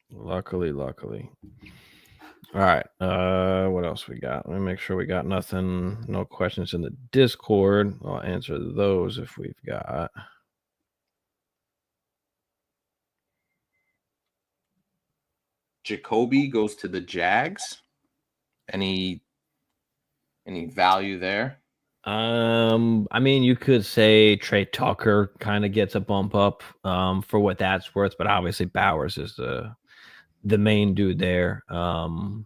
Luckily. All right. What else we got? Let me make sure we got nothing. No questions in the Discord. I'll answer those if we've got. Jacoby goes to the Jags. Any value there? I mean, you could say Trey Tucker kind of gets a bump up for what that's worth, but obviously Bowers is the main dude there. But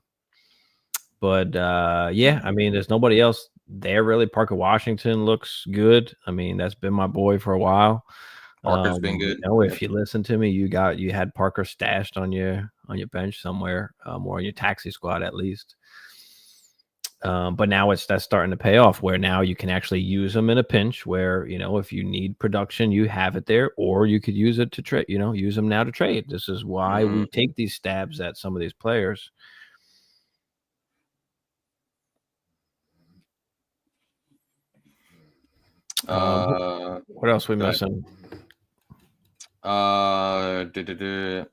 yeah, I mean, there's nobody else there really. Parker Washington looks good. I mean, that's been my boy for a while. Parker's been good. You know, if you listen to me, you had Parker stashed on your bench somewhere, or on your taxi squad at least. But now that's starting to pay off where now you can actually use them in a pinch where, you know, if you need production, you have it there, or you could use it to trade, you know, use them now to trade. This is why we take these stabs at some of these players. What else we missing? Shaheed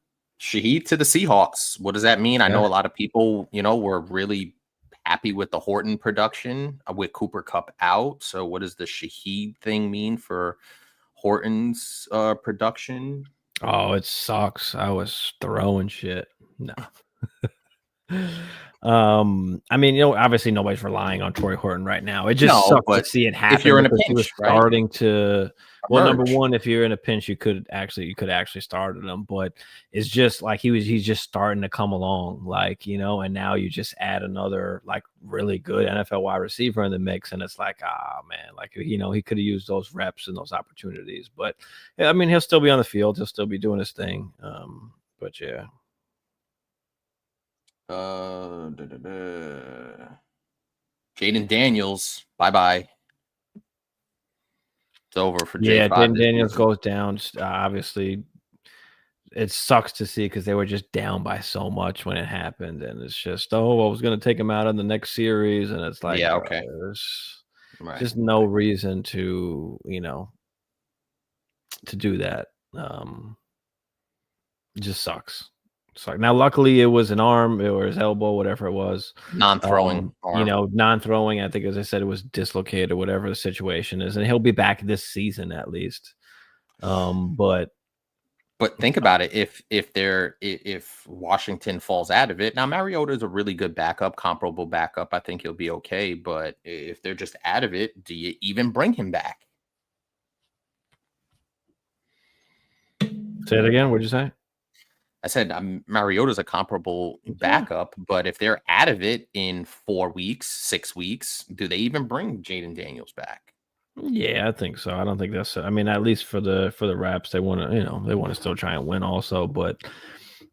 to the Seahawks. What does that mean? I know a lot of people, you know, were really happy with the Horton production with Cooper Kupp out. So what does the Shaheed thing mean for Horton's production? Oh, it sucks. I was throwing shit. No. I mean, you know, obviously nobody's relying on Torrey Horton right now. It just sucks to see it happen. If you're in a pinch, he was starting to emerge. Number one, if you're in a pinch, you could actually started him, but it's just like he's just starting to come along, like, you know, and now you just add another like really good NFL wide receiver in the mix, and it's like, man, like, you know, he could have used those reps and those opportunities, but yeah, I mean, he'll still be on the field, he'll still be doing his thing, but yeah. Jaden Daniels, bye. It's over for Jay. Yeah, Jaden Daniels goes down. Obviously, it sucks to see because they were just down by so much when it happened, and it's just, I was going to take him out in the next series, and it's like, yeah, okay, there's just no reason to, you know, to do that. It just sucks. So now, luckily, it was an arm or his elbow, whatever it was. Non-throwing. You know, non-throwing. I think, as I said, it was dislocated, whatever the situation is, and he'll be back this season at least. But think about it. If Washington falls out of it, now Mariota is a really good backup, comparable backup. I think he'll be okay. But if they're just out of it, do you even bring him back? Say it again. What'd you say? I said Mariota's a comparable backup, but if they're out of it in 4 weeks, 6 weeks, do they even bring Jaden Daniels back? Yeah, I think so. I don't think that's. I mean, at least for the Raps, they want to, you know, they want to still try and win also. But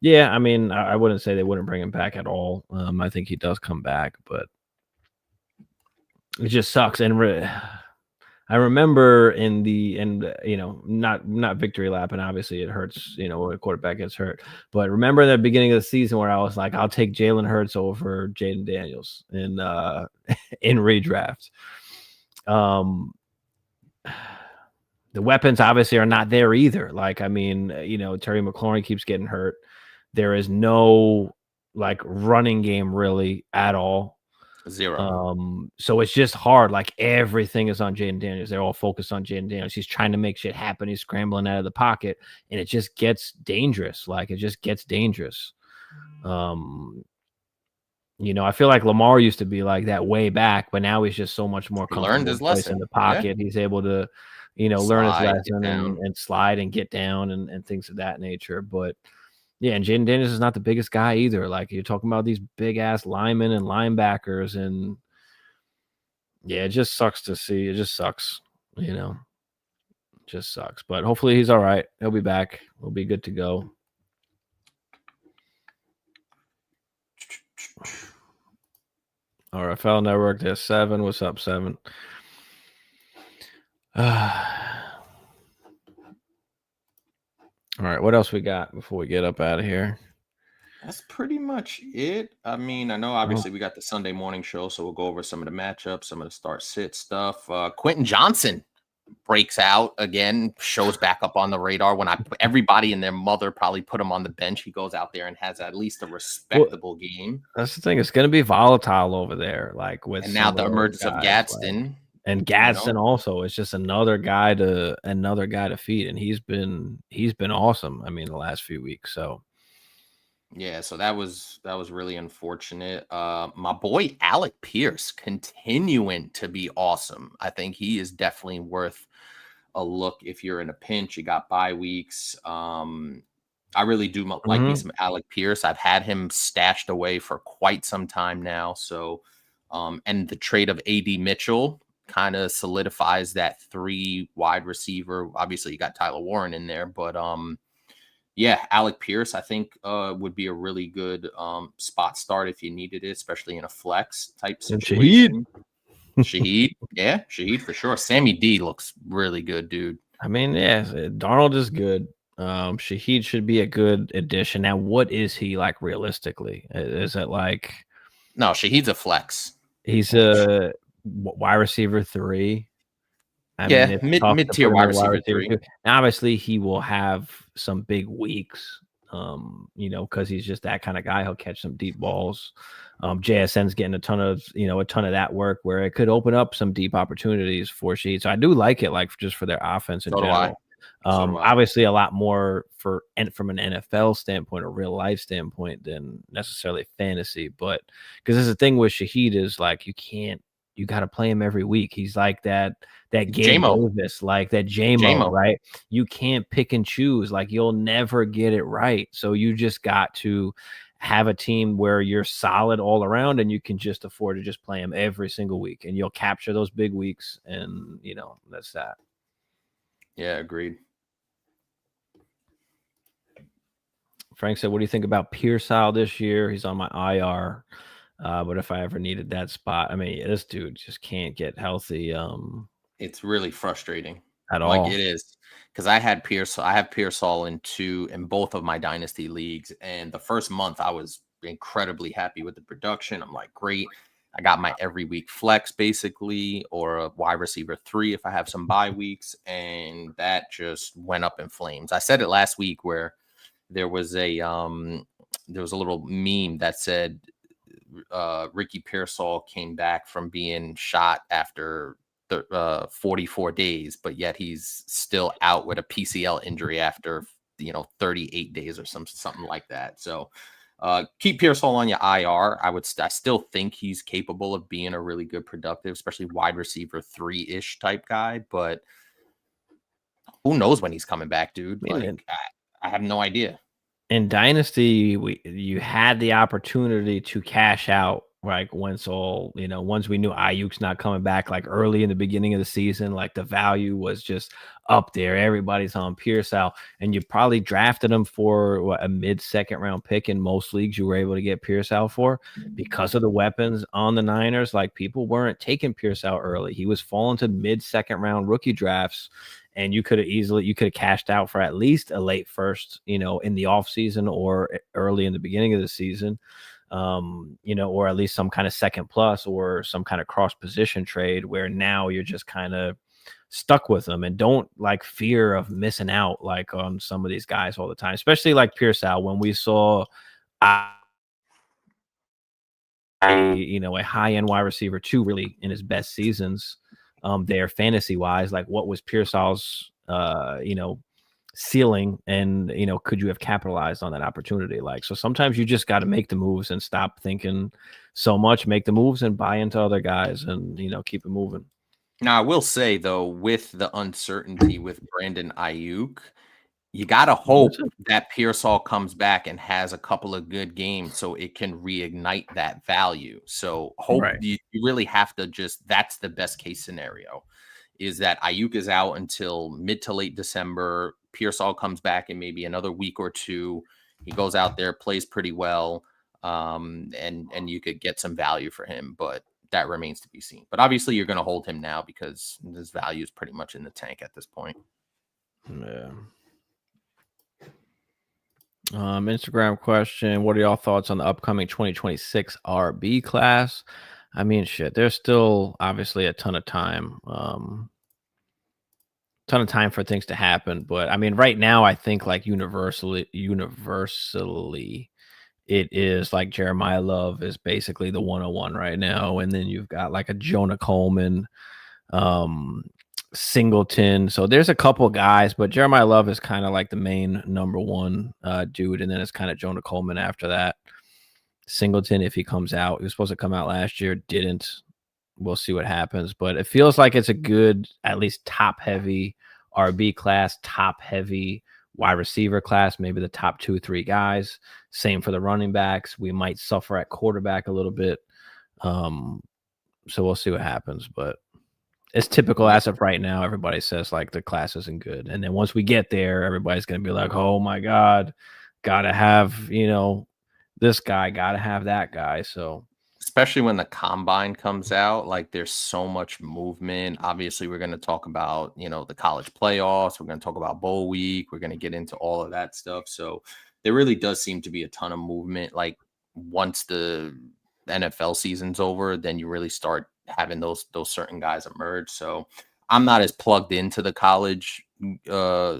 yeah, I mean, I wouldn't say they wouldn't bring him back at all. I think he does come back, but it just sucks. And I remember not victory lap, and obviously it hurts, when a quarterback gets hurt. But remember the beginning of the season where I was like, I'll take Jalen Hurts over Jaden Daniels in in redraft. The weapons obviously are not there either. Like, I mean, Terry McLaurin keeps getting hurt. There is no like running game really at all. Zero. So it's just hard. Like everything is on Jaden Daniels. They're all focused on Jaden Daniels. He's trying to make shit happen. He's scrambling out of the pocket, and it just gets dangerous. Like it just gets dangerous. I feel like Lamar used to be like that way back, but now he's just so much more comfortable. Learned his lesson in the pocket. Yeah. He's able to, learn his lesson and slide and get down and things of that nature. But yeah, and Jaden Daniels is not the biggest guy either. Like you're talking about these big ass linemen and linebackers, and yeah, it just sucks to see. It just sucks, just sucks. But hopefully he's all right. He'll be back. We'll be good to go. RFL Network, there's 7. What's up, 7? All right, what else we got before we get up out of here? That's pretty much it. I mean, I know obviously we got the Sunday morning show, so we'll go over some of the matchups, some of the start-sit stuff. Quentin Johnson breaks out again, shows back up on the radar. When everybody and their mother probably put him on the bench, he goes out there and has at least a respectable game. That's the thing; it's going to be volatile over there. Like with and now the emergence of Gadsden. And Gadsden also is just another guy to feed, and he's been awesome. I mean, the last few weeks. So yeah, so that was really unfortunate. My boy Alec Pierce continuing to be awesome. I think he is definitely worth a look if you're in a pinch. You got bye weeks. I really do like me some Alec Pierce. I've had him stashed away for quite some time now. So, and the trade of AD Mitchell kind of solidifies that 3 wide receiver. Obviously, you got Tyler Warren in there, but yeah, Alec Pierce, I think would be a really good spot start if you needed it, especially in a flex type situation. Shaheed, yeah, Shaheed for sure. Sammy D looks really good, dude. I mean, yeah, Darnold is good. Shaheed should be a good addition. Now, what is he like realistically? Is it like? No, Shaheed's a flex. He's a wide receiver 3. I mean, mid-tier wide receiver 3. Now, obviously, he will have some big weeks, because he's just that kind of guy. He'll catch some deep balls. JSN's getting a ton of that work where it could open up some deep opportunities for Shaheed. So I do like it, like just for their offense in general. Obviously, a lot more from an NFL standpoint or real life standpoint than necessarily fantasy. But because there's a thing with Shaheed is like you got to play him every week. He's like that Gabe Davis, like that J-Mo, right? You can't pick and choose. Like you'll never get it right. So you just got to have a team where you're solid all around and you can just afford to just play him every single week and you'll capture those big weeks. And, that's that. Yeah, agreed. Frank said, what do you think about Pearsall this year? He's on my IR. But if I ever needed that spot, I mean, this dude just can't get healthy. It's really frustrating at all. Like it is, because I have Pearsall in both of my dynasty leagues, and the first month I was incredibly happy with the production. I'm like, great. I got my every week flex basically, or a wide receiver 3 if I have some bye weeks, and that just went up in flames. I said it last week where there was a little meme that said Ricky Pearsall came back from being shot after 44 days, but yet he's still out with a PCL injury after 38 days or something like that. So keep Pearsall on your IR. I still think he's capable of being a really good productive, especially wide receiver 3-ish type guy, but who knows when he's coming back, dude? Like I have no idea. In Dynasty, you had the opportunity to cash out Like once we knew Ayuk's not coming back, like early in the beginning of the season, like the value was just up there. Everybody's on Pearsall, and you probably drafted him for a mid-second round pick in most leagues. You were able to get Pearsall for because of the weapons on the Niners. Like people weren't taking Pearsall early. He was falling to mid-second round rookie drafts, and you could have cashed out for at least a late first, in the offseason or early in the beginning of the season. Or at least some kind of second plus or some kind of cross position trade where now you're just kind of stuck with them and don't like fear of missing out like on some of these guys all the time, especially like Pearsall when we saw a high end wide receiver too, really in his best seasons there fantasy wise. Like what was Pearsall's ceiling, and could you have capitalized on that opportunity? Like, so sometimes you just got to make the moves and stop thinking so much, make the moves and buy into other guys and keep it moving. Now, I will say though, with the uncertainty with Brandon Ayuk, you gotta hope that Pearsall comes back and has a couple of good games so it can reignite that value. So hope Right. you really have to that's the best case scenario, is that Ayuk is out until mid to late December. Pearsall comes back in maybe another week or two. He goes out there, plays pretty well, and you could get some value for him, but that remains to be seen. But obviously, you're going to hold him now because his value is pretty much in the tank at this point. Yeah. Instagram question: what are y'all thoughts on the upcoming 2026 RB class? I mean, shit, there's still obviously a ton of time for things to happen. But I mean, right now, I think like universally, it is like Jeremiah Love is basically the 101 right now. And then you've got like a Jonah Coleman, Singleton. So there's a couple guys, but Jeremiah Love is kind of like the main number one dude. And then it's kind of Jonah Coleman after that. Singleton, if he comes out, he was supposed to come out last year, didn't. We'll see what happens, but it feels like it's a good, at least top heavy RB class, top heavy wide receiver class, maybe the top 2-3 guys. Same for the running backs. We might suffer at quarterback a little bit. So we'll see what happens, but it's typical as of right now. Everybody says like the class isn't good. And then once we get there, everybody's going to be like, oh my God, got to have, this guy, got to have that guy. So especially when the combine comes out, like there's so much movement. Obviously, we're going to talk about, the college playoffs. We're going to talk about bowl week. We're going to get into all of that stuff. So there really does seem to be a ton of movement. Like once the NFL season's over, then you really start having those certain guys emerge. So I'm not as plugged into the college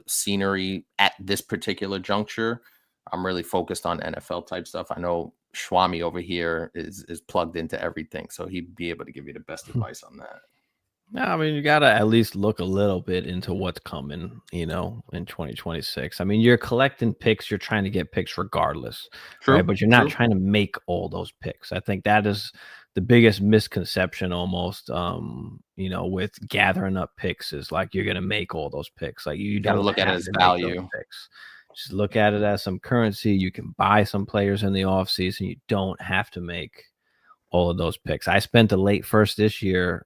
scenery at this particular juncture. I'm really focused on NFL type stuff. I know Schwami over here is plugged into everything, so he'd be able to give you the best advice on that. No, I mean, you gotta at least look a little bit into what's coming, in 2026. I mean, you're collecting picks, you're trying to get picks regardless, True, right? But you're not trying to make all those picks. I think that is the biggest misconception almost, with gathering up picks is like you're gonna make all those picks. Like you gotta don't look at it have as to make those value. picks. Just look at it as some currency. You can buy some players in the offseason. You don't have to make all of those picks. I spent a late first this year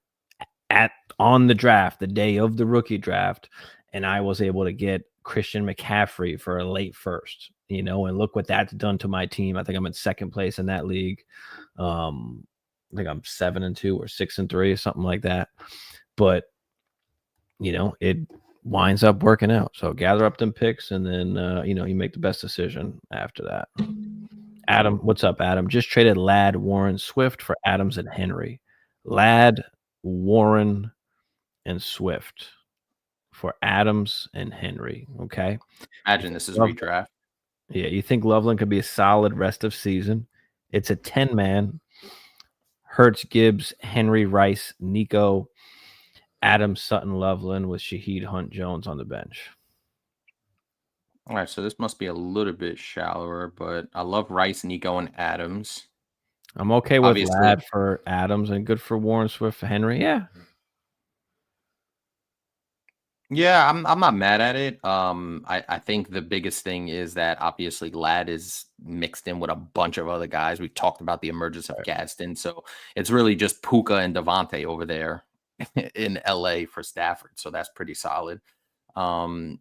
on the draft, the day of the rookie draft, and I was able to get Christian McCaffrey for a late first, and look what that's done to my team. I think I'm in second place in that league. I think I'm 7-2 or 6-3 or something like that. But it winds up working out. So gather up them picks, and then you make the best decision after that. Adam, what's up, Adam? Just traded Ladd, Warren, Swift for Adams and Henry. Ladd, Warren, and Swift for Adams and Henry. Okay. Imagine this is redraft. Yeah, you think Loveland could be a solid rest of season? It's a 10-man. Hurts, Gibbs, Henry, Rice, Nico, Adams, Sutton, Loveland with Shaheed, Hunt, Jones on the bench. All right, so this must be a little bit shallower, but I love Rice, Nico, and Adams. I'm okay with Ladd for Adams and good for Warren, Swift, for Henry. Yeah. Yeah, I'm not mad at it. I think the biggest thing is that obviously Lad is mixed in with a bunch of other guys. We've talked about the emergence of Right. Gadsden, so it's really just Puka and Devontae over there in LA for Stafford. So that's pretty solid. Um,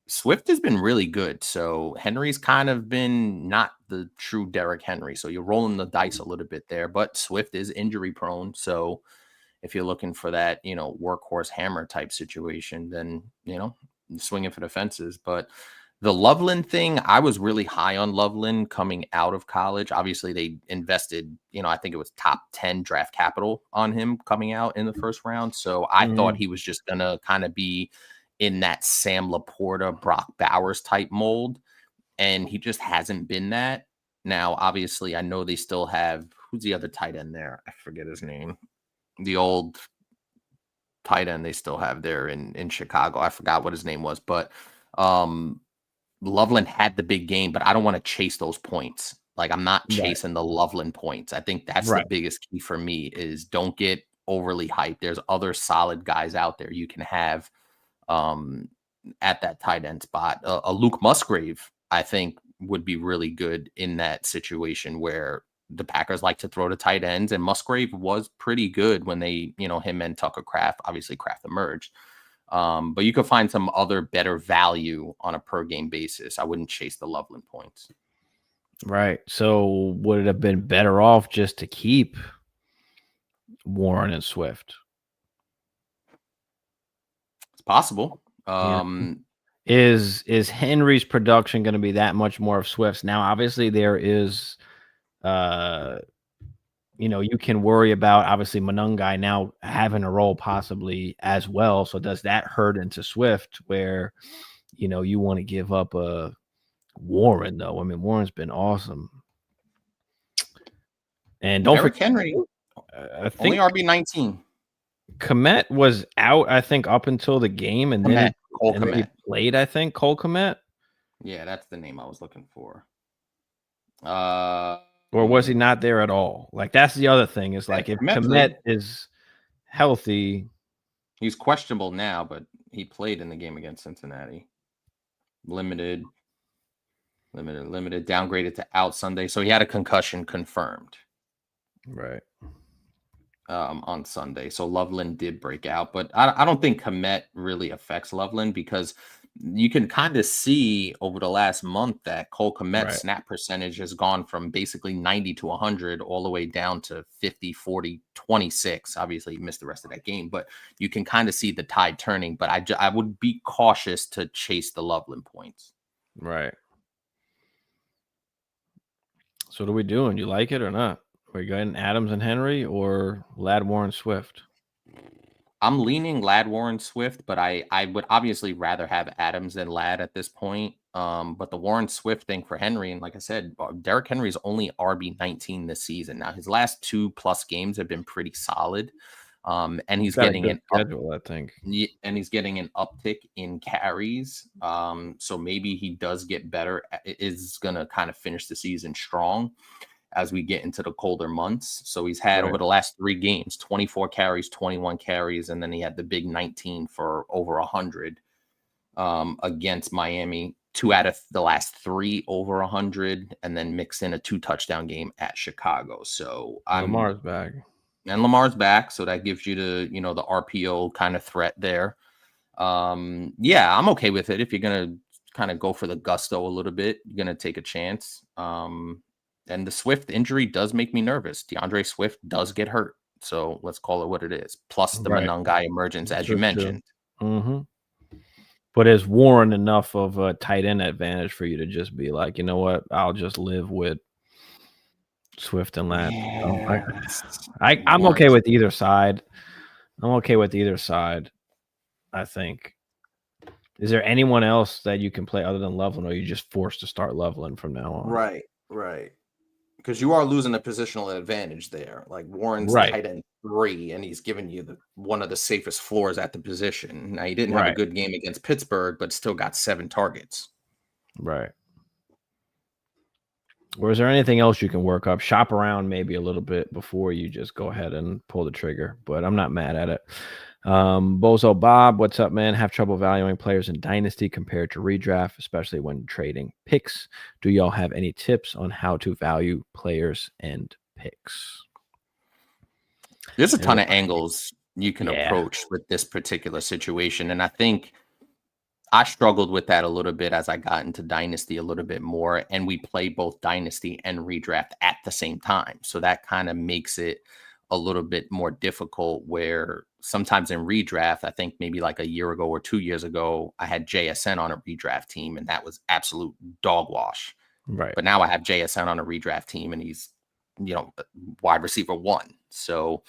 Swift has been really good. So Henry's kind of been not the true Derrick Henry. So you're rolling the dice a little bit there, but Swift is injury prone. So if you're looking for that, workhorse hammer type situation, then, swinging for the fences. But the Loveland thing, I was really high on Loveland coming out of college. Obviously, they invested, I think it was top 10 draft capital on him coming out in the first round. So I thought Mhm. he was just going to kind of be in that Sam Laporta, Brock Bowers type mold. And he just hasn't been that. Now, obviously, I know they still have, who's the other tight end there? I forget his name. The old tight end they still have there in Chicago. I forgot what his name was, but um Loveland had the big game, but I don't want to chase those points. Like I'm not Right. chasing the Loveland points. I think that's the Right. biggest key for me is don't get overly hyped. There's other solid guys out there you can have um at that tight end spot. A Luke Musgrave, I think, would be really good in that situation where the Packers like to throw to tight ends, and Musgrave was pretty good when they, him and Tucker Kraft, obviously Kraft emerged. But you could find some other better value on a per game basis. I wouldn't chase the Loveland points. Right. So would it have been better off just to keep Warren and Swift? It's possible. You know, is Henry's production going to be that much more of Swift's? Now, obviously, there is, uh, you can worry about obviously Monungai now having a role possibly as well. So does that hurt into Swift where you want to give up a Warren though? I mean, Warren's been awesome, and don't Derrick forget, Henry, I only think RB19. Komet was out. I think up until the game, and then Komet, Cole he Komet. played. I think Cole Komet. Yeah, that's the name I was looking for. Uh, Or was he not there at all? Like, that's the other thing is, like, if Komet Komet played. is healthy. He's questionable now, but he played in the game against Cincinnati. Limited, downgraded to out Sunday. So he had a concussion confirmed. Right. On Sunday. So Loveland did break out, but I don't think Komet really affects Loveland because you can kind of see over the last month that Cole Komet's Right. snap percentage has gone from basically 90 to 100 all the way down to 50, 40, 26. Obviously, he missed the rest of that game, but you can kind of see the tide turning. But I would be cautious to chase the Loveland points. Right. So what are we doing? You like it or not? Are you going Adams and Henry or Lad Warren Swift? I'm leaning Lad Warren Swift, but I would obviously rather have Adams than Lad at this point. But the Warren Swift thing for Henry, and like I said, Derrick Henry is only RB19 this season. Now his last 2+ games have been pretty solid. And he's Got a getting good an up schedule, I think. and he's getting an uptick in carries. So maybe he does get better. Is gonna kind of finish the season strong as we get into the colder months. So he's had Right. over the last 3 games, 24 carries, 21 carries, and then he had the big 19 for over 100 against Miami. 2 out of the last 3 over 100, and then mix in a 2-touchdown game at Chicago. So Lamar's back. and Lamar's back, so that gives you the RPO kind of threat there. Yeah, I'm okay with it. If you're gonna kind of go for the gusto a little bit, you're gonna take a chance. And the Swift injury does make me nervous. DeAndre Swift does get hurt. So let's call it what it is. Plus the Right. Monungai emergence, as you True, true. mentioned. Mhm. But is Warren enough of a tight end advantage for you to just be like, you know what? I'll just live with Swift and Lad. Yeah. I'm okay with either side. I'm okay with either side, I think. Is there anyone else that you can play other than Loveland, or are you just forced to start Loveland from now on? Right. Because you are losing a positional advantage there. Like Warren's Right. tight end 3, and he's giving you one of the safest floors at the position. Now he didn't have a Right. good game against Pittsburgh, but still got 7 targets. Right. Or is there anything else you can work up? Shop around maybe a little bit before you just go ahead and pull the trigger, but I'm not mad at it. Bozo Bob, what's up, man? Have trouble valuing players in Dynasty compared to redraft, especially when trading picks. Do y'all have any tips on how to value players and picks? There's a ton of angles you can Yeah. approach with this particular situation. And I think I struggled with that a little bit as I got into Dynasty a little bit more. And we play both Dynasty and redraft at the same time. So that kind of makes it a little bit more difficult, where sometimes in redraft, I think maybe like a year ago or 2 years ago, I had JSN on a redraft team and that was absolute dog wash. Right. But now I have JSN on a redraft team and he's, wide receiver 1. So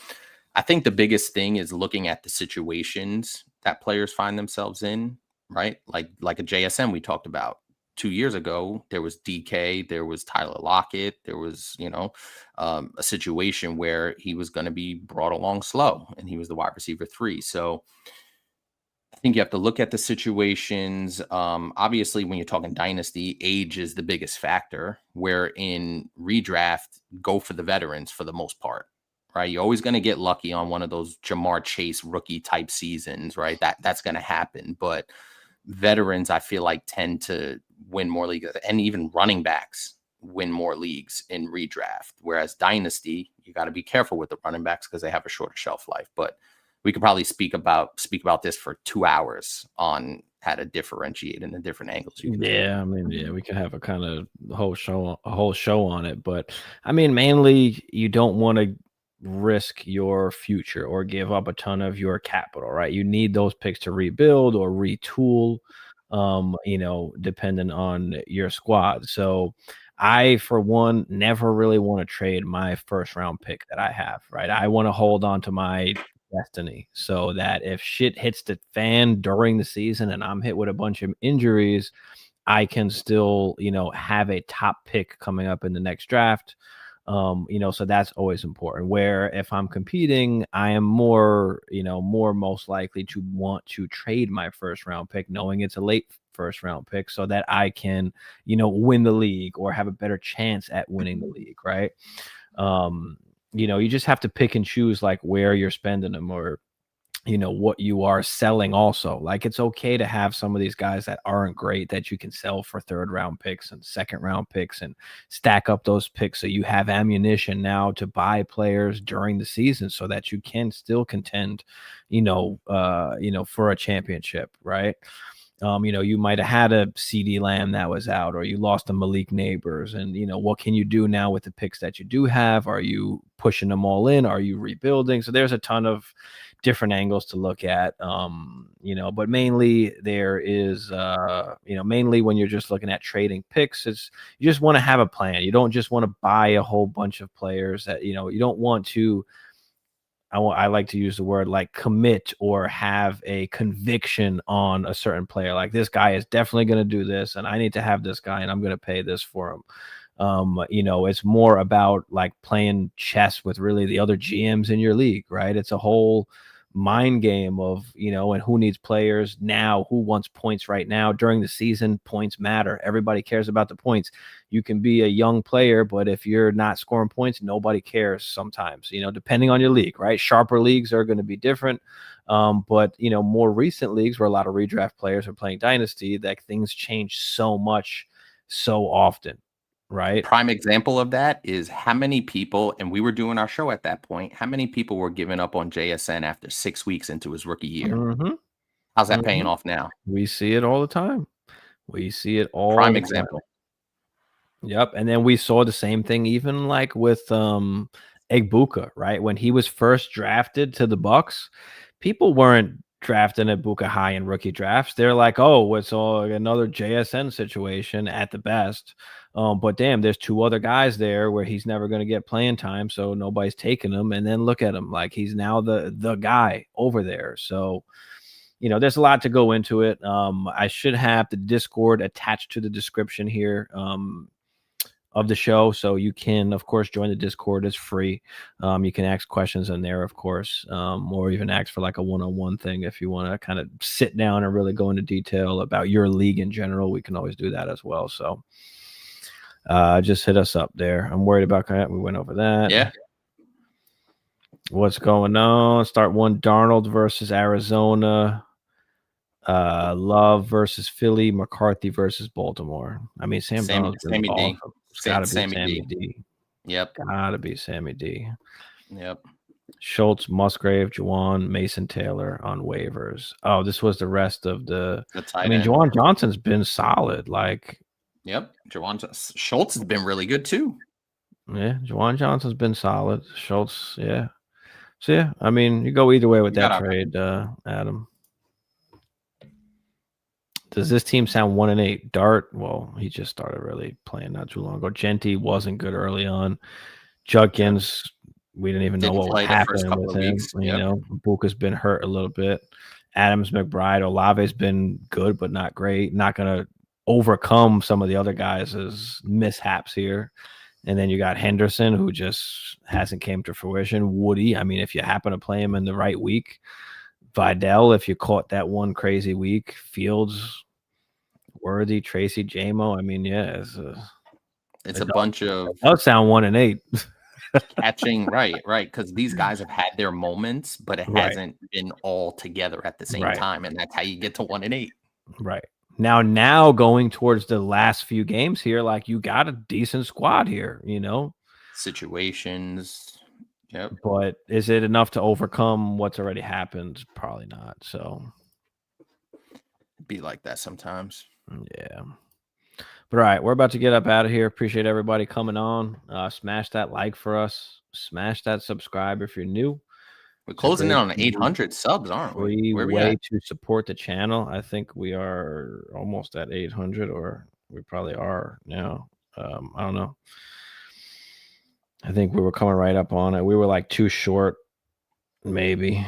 I think the biggest thing is looking at the situations that players find themselves in, right? Like a JSN we talked about 2 years ago. There was DK, there was Tyler Lockett, there was, a situation where he was going to be brought along slow and he was the wide receiver 3. So I think you have to look at the situations. Obviously, when you're talking Dynasty, age is the biggest factor, where in redraft, go for the veterans for the most part. Right, you're always going to get lucky on one of those Jamar Chase rookie type seasons, right? That's going to happen. But veterans, I feel like, tend to win more leagues, and even running backs win more leagues in redraft. Whereas Dynasty, you got to be careful with the running backs because they have a shorter shelf life. But we could probably speak about this for 2 hours on how to differentiate in the different angles. Yeah, I mean, yeah, we can have a kind of whole show on it. But I mean, mainly you don't want to risk your future or give up a ton of your capital, right? You need those picks to rebuild or retool, depending on your squad. So I, for one, never really want to trade my first round pick that I have, right? I want to hold on to my destiny so that if shit hits the fan during the season and I'm hit with a bunch of injuries, I can still, have a top pick coming up in the next draft. So that's always important. Where if I'm competing, I am more most likely to want to trade my first round pick, knowing it's a late first round pick, so that I can, win the league or have a better chance at winning the league, right? You just have to pick and choose like where you're spending them, or what you are selling also. Like, it's okay to have some of these guys that aren't great that you can sell for third round picks and second round picks and stack up those picks so you have ammunition now to buy players during the season so that you can still contend, for a championship, right? You might have had a CD Lamb that was out, or you lost a Malik Neighbors, and what can you do now with the picks that you do have? Are you pushing them all in? Are you rebuilding? So there's a ton of different angles to look at, but mainly there is, mainly when you're just looking at trading picks, you just want to have a plan. You don't just want to buy a whole bunch of players that, you don't want to, I like to use the word like commit or have a conviction on a certain player. Like, this guy is definitely going to do this and I need to have this guy and I'm going to pay this for him. It's more about like playing chess with really the other GMs in your league, right? It's a whole mind game of, and who needs players now, who wants points right now during the season. Points matter. Everybody cares about the points. You can be a young player, but if you're not scoring points, nobody cares sometimes, depending on your league, right? Sharper leagues are going to be different. But more recent leagues where a lot of redraft players are playing Dynasty, that things change so much so often. Right. Prime example of that is how many people, and we were doing our show at that point, how many people were giving up on JSN after 6 weeks into his rookie year? Mm-hmm. How's that paying off now? We see it all the time. Prime example. Yep. And then we saw the same thing even like with Egbuka, right? When he was first drafted to the Bucks, people weren't drafting Egbuka high in rookie drafts. They're like, oh, it's all another JSN situation at the best. But damn, there's 2 other guys there where he's never going to get playing time, so nobody's taking him. And then look at him, like he's now the guy over there. So, there's a lot to go into it. I should have the Discord attached to the description here of the show, so you can, of course, join the Discord. It's free. You can ask questions in there, of course, or even ask for like a one-on-one thing if you want to kind of sit down and really go into detail about your league in general. We can always do that as well. So just hit us up there. I'm worried about that. We went over that. Yeah. What's going on? Start one. Darnold versus Arizona. Love versus Philly. McCarthy versus Baltimore. I mean, Sam Darnold's been Sammy D. awesome. It's got to be Sammy Sammy D. D. Yep. Gotta be Sammy D. Yep. Schultz, Musgrave, Juwan, Mason Taylor on waivers. Oh, this was the rest of the. I mean, Juwan Johnson's been solid. Like, yep, Schultz has been really good too. Yeah, Juwan Johnson's been solid. Schultz, yeah. So yeah, I mean, you go either way with that trade, Adam. Does this team sound 1-8? Dart, well, he just started really playing not too long ago. Genty wasn't good early on. Judkins, we didn't even know what was happening with him. You know, Buka's been hurt a little bit. Adams, McBride, Olave's been good, but not great. Not going to overcome some of the other guys' mishaps here. And then you got Henderson, who just hasn't came to fruition. Woody, I mean, if you happen to play him in the right week. Vidal, if you caught that one crazy week. Fields, Worthy, Tracy, JMO. I mean, yeah, it's a bunch of. That does sound 1-8. Catching, right, because these guys have had their moments, but it hasn't been all together at the same time, and that's how you get to 1-8. Right. Now going towards the last few games here, like you got a decent squad here, you know. Situations. Yep. But is it enough to overcome what's already happened? Probably not. So it'd be like that sometimes. Yeah. But all right, we're about to get up out of here. Appreciate everybody coming on. Smash that like for us. Smash that subscribe if you're new. We're closing in on 800 subs, aren't we? Free way to support the channel. I think we are almost at 800, or we probably are now. I don't know. I think we were coming right up on it. We were like too short, maybe.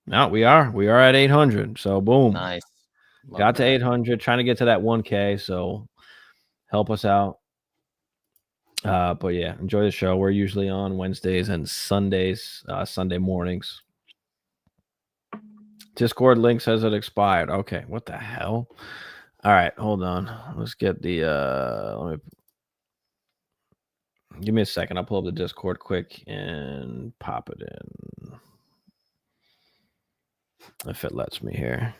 No, we are. We are at 800. So boom. Nice. Got to 800. Trying to get to that 1K. So help us out. But yeah, enjoy the show. We're usually on Wednesdays and Sundays, Sunday mornings. Discord link says it expired. Okay, what the hell? All right, hold on. Let's get the let me give me a second. I'll pull up the Discord quick and pop it in. If it lets me here.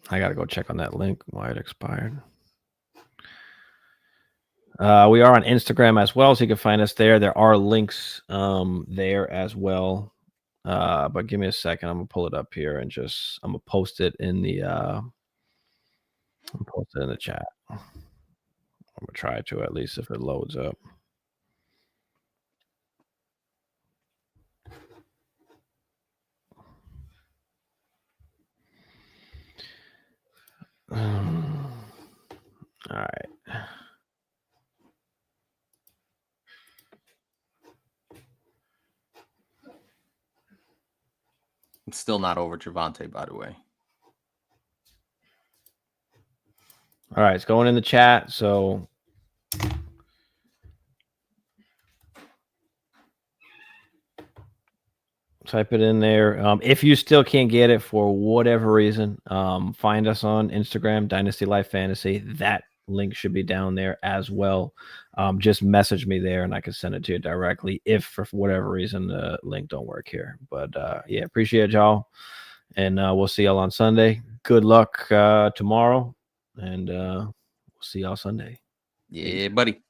I gotta go check on that link, why it expired. We are on Instagram as well, so you can find us there. There are links there as well. But give me a second. I'm gonna pull it up here and just I'm gonna post it in the chat. I'm gonna try to, at least if it loads up. All right. I'm still not over Javonte, by the way. All right, it's going in the chat. So type it in there. If you still can't get it for whatever reason, find us on Instagram, Dynasty Life Fantasy. That link should be down there as well. Just message me there and I can send it to you directly if for whatever reason the link don't work here. But yeah, appreciate y'all. And we'll see y'all on Sunday. Good luck tomorrow. And we'll see y'all Sunday. Yeah, buddy.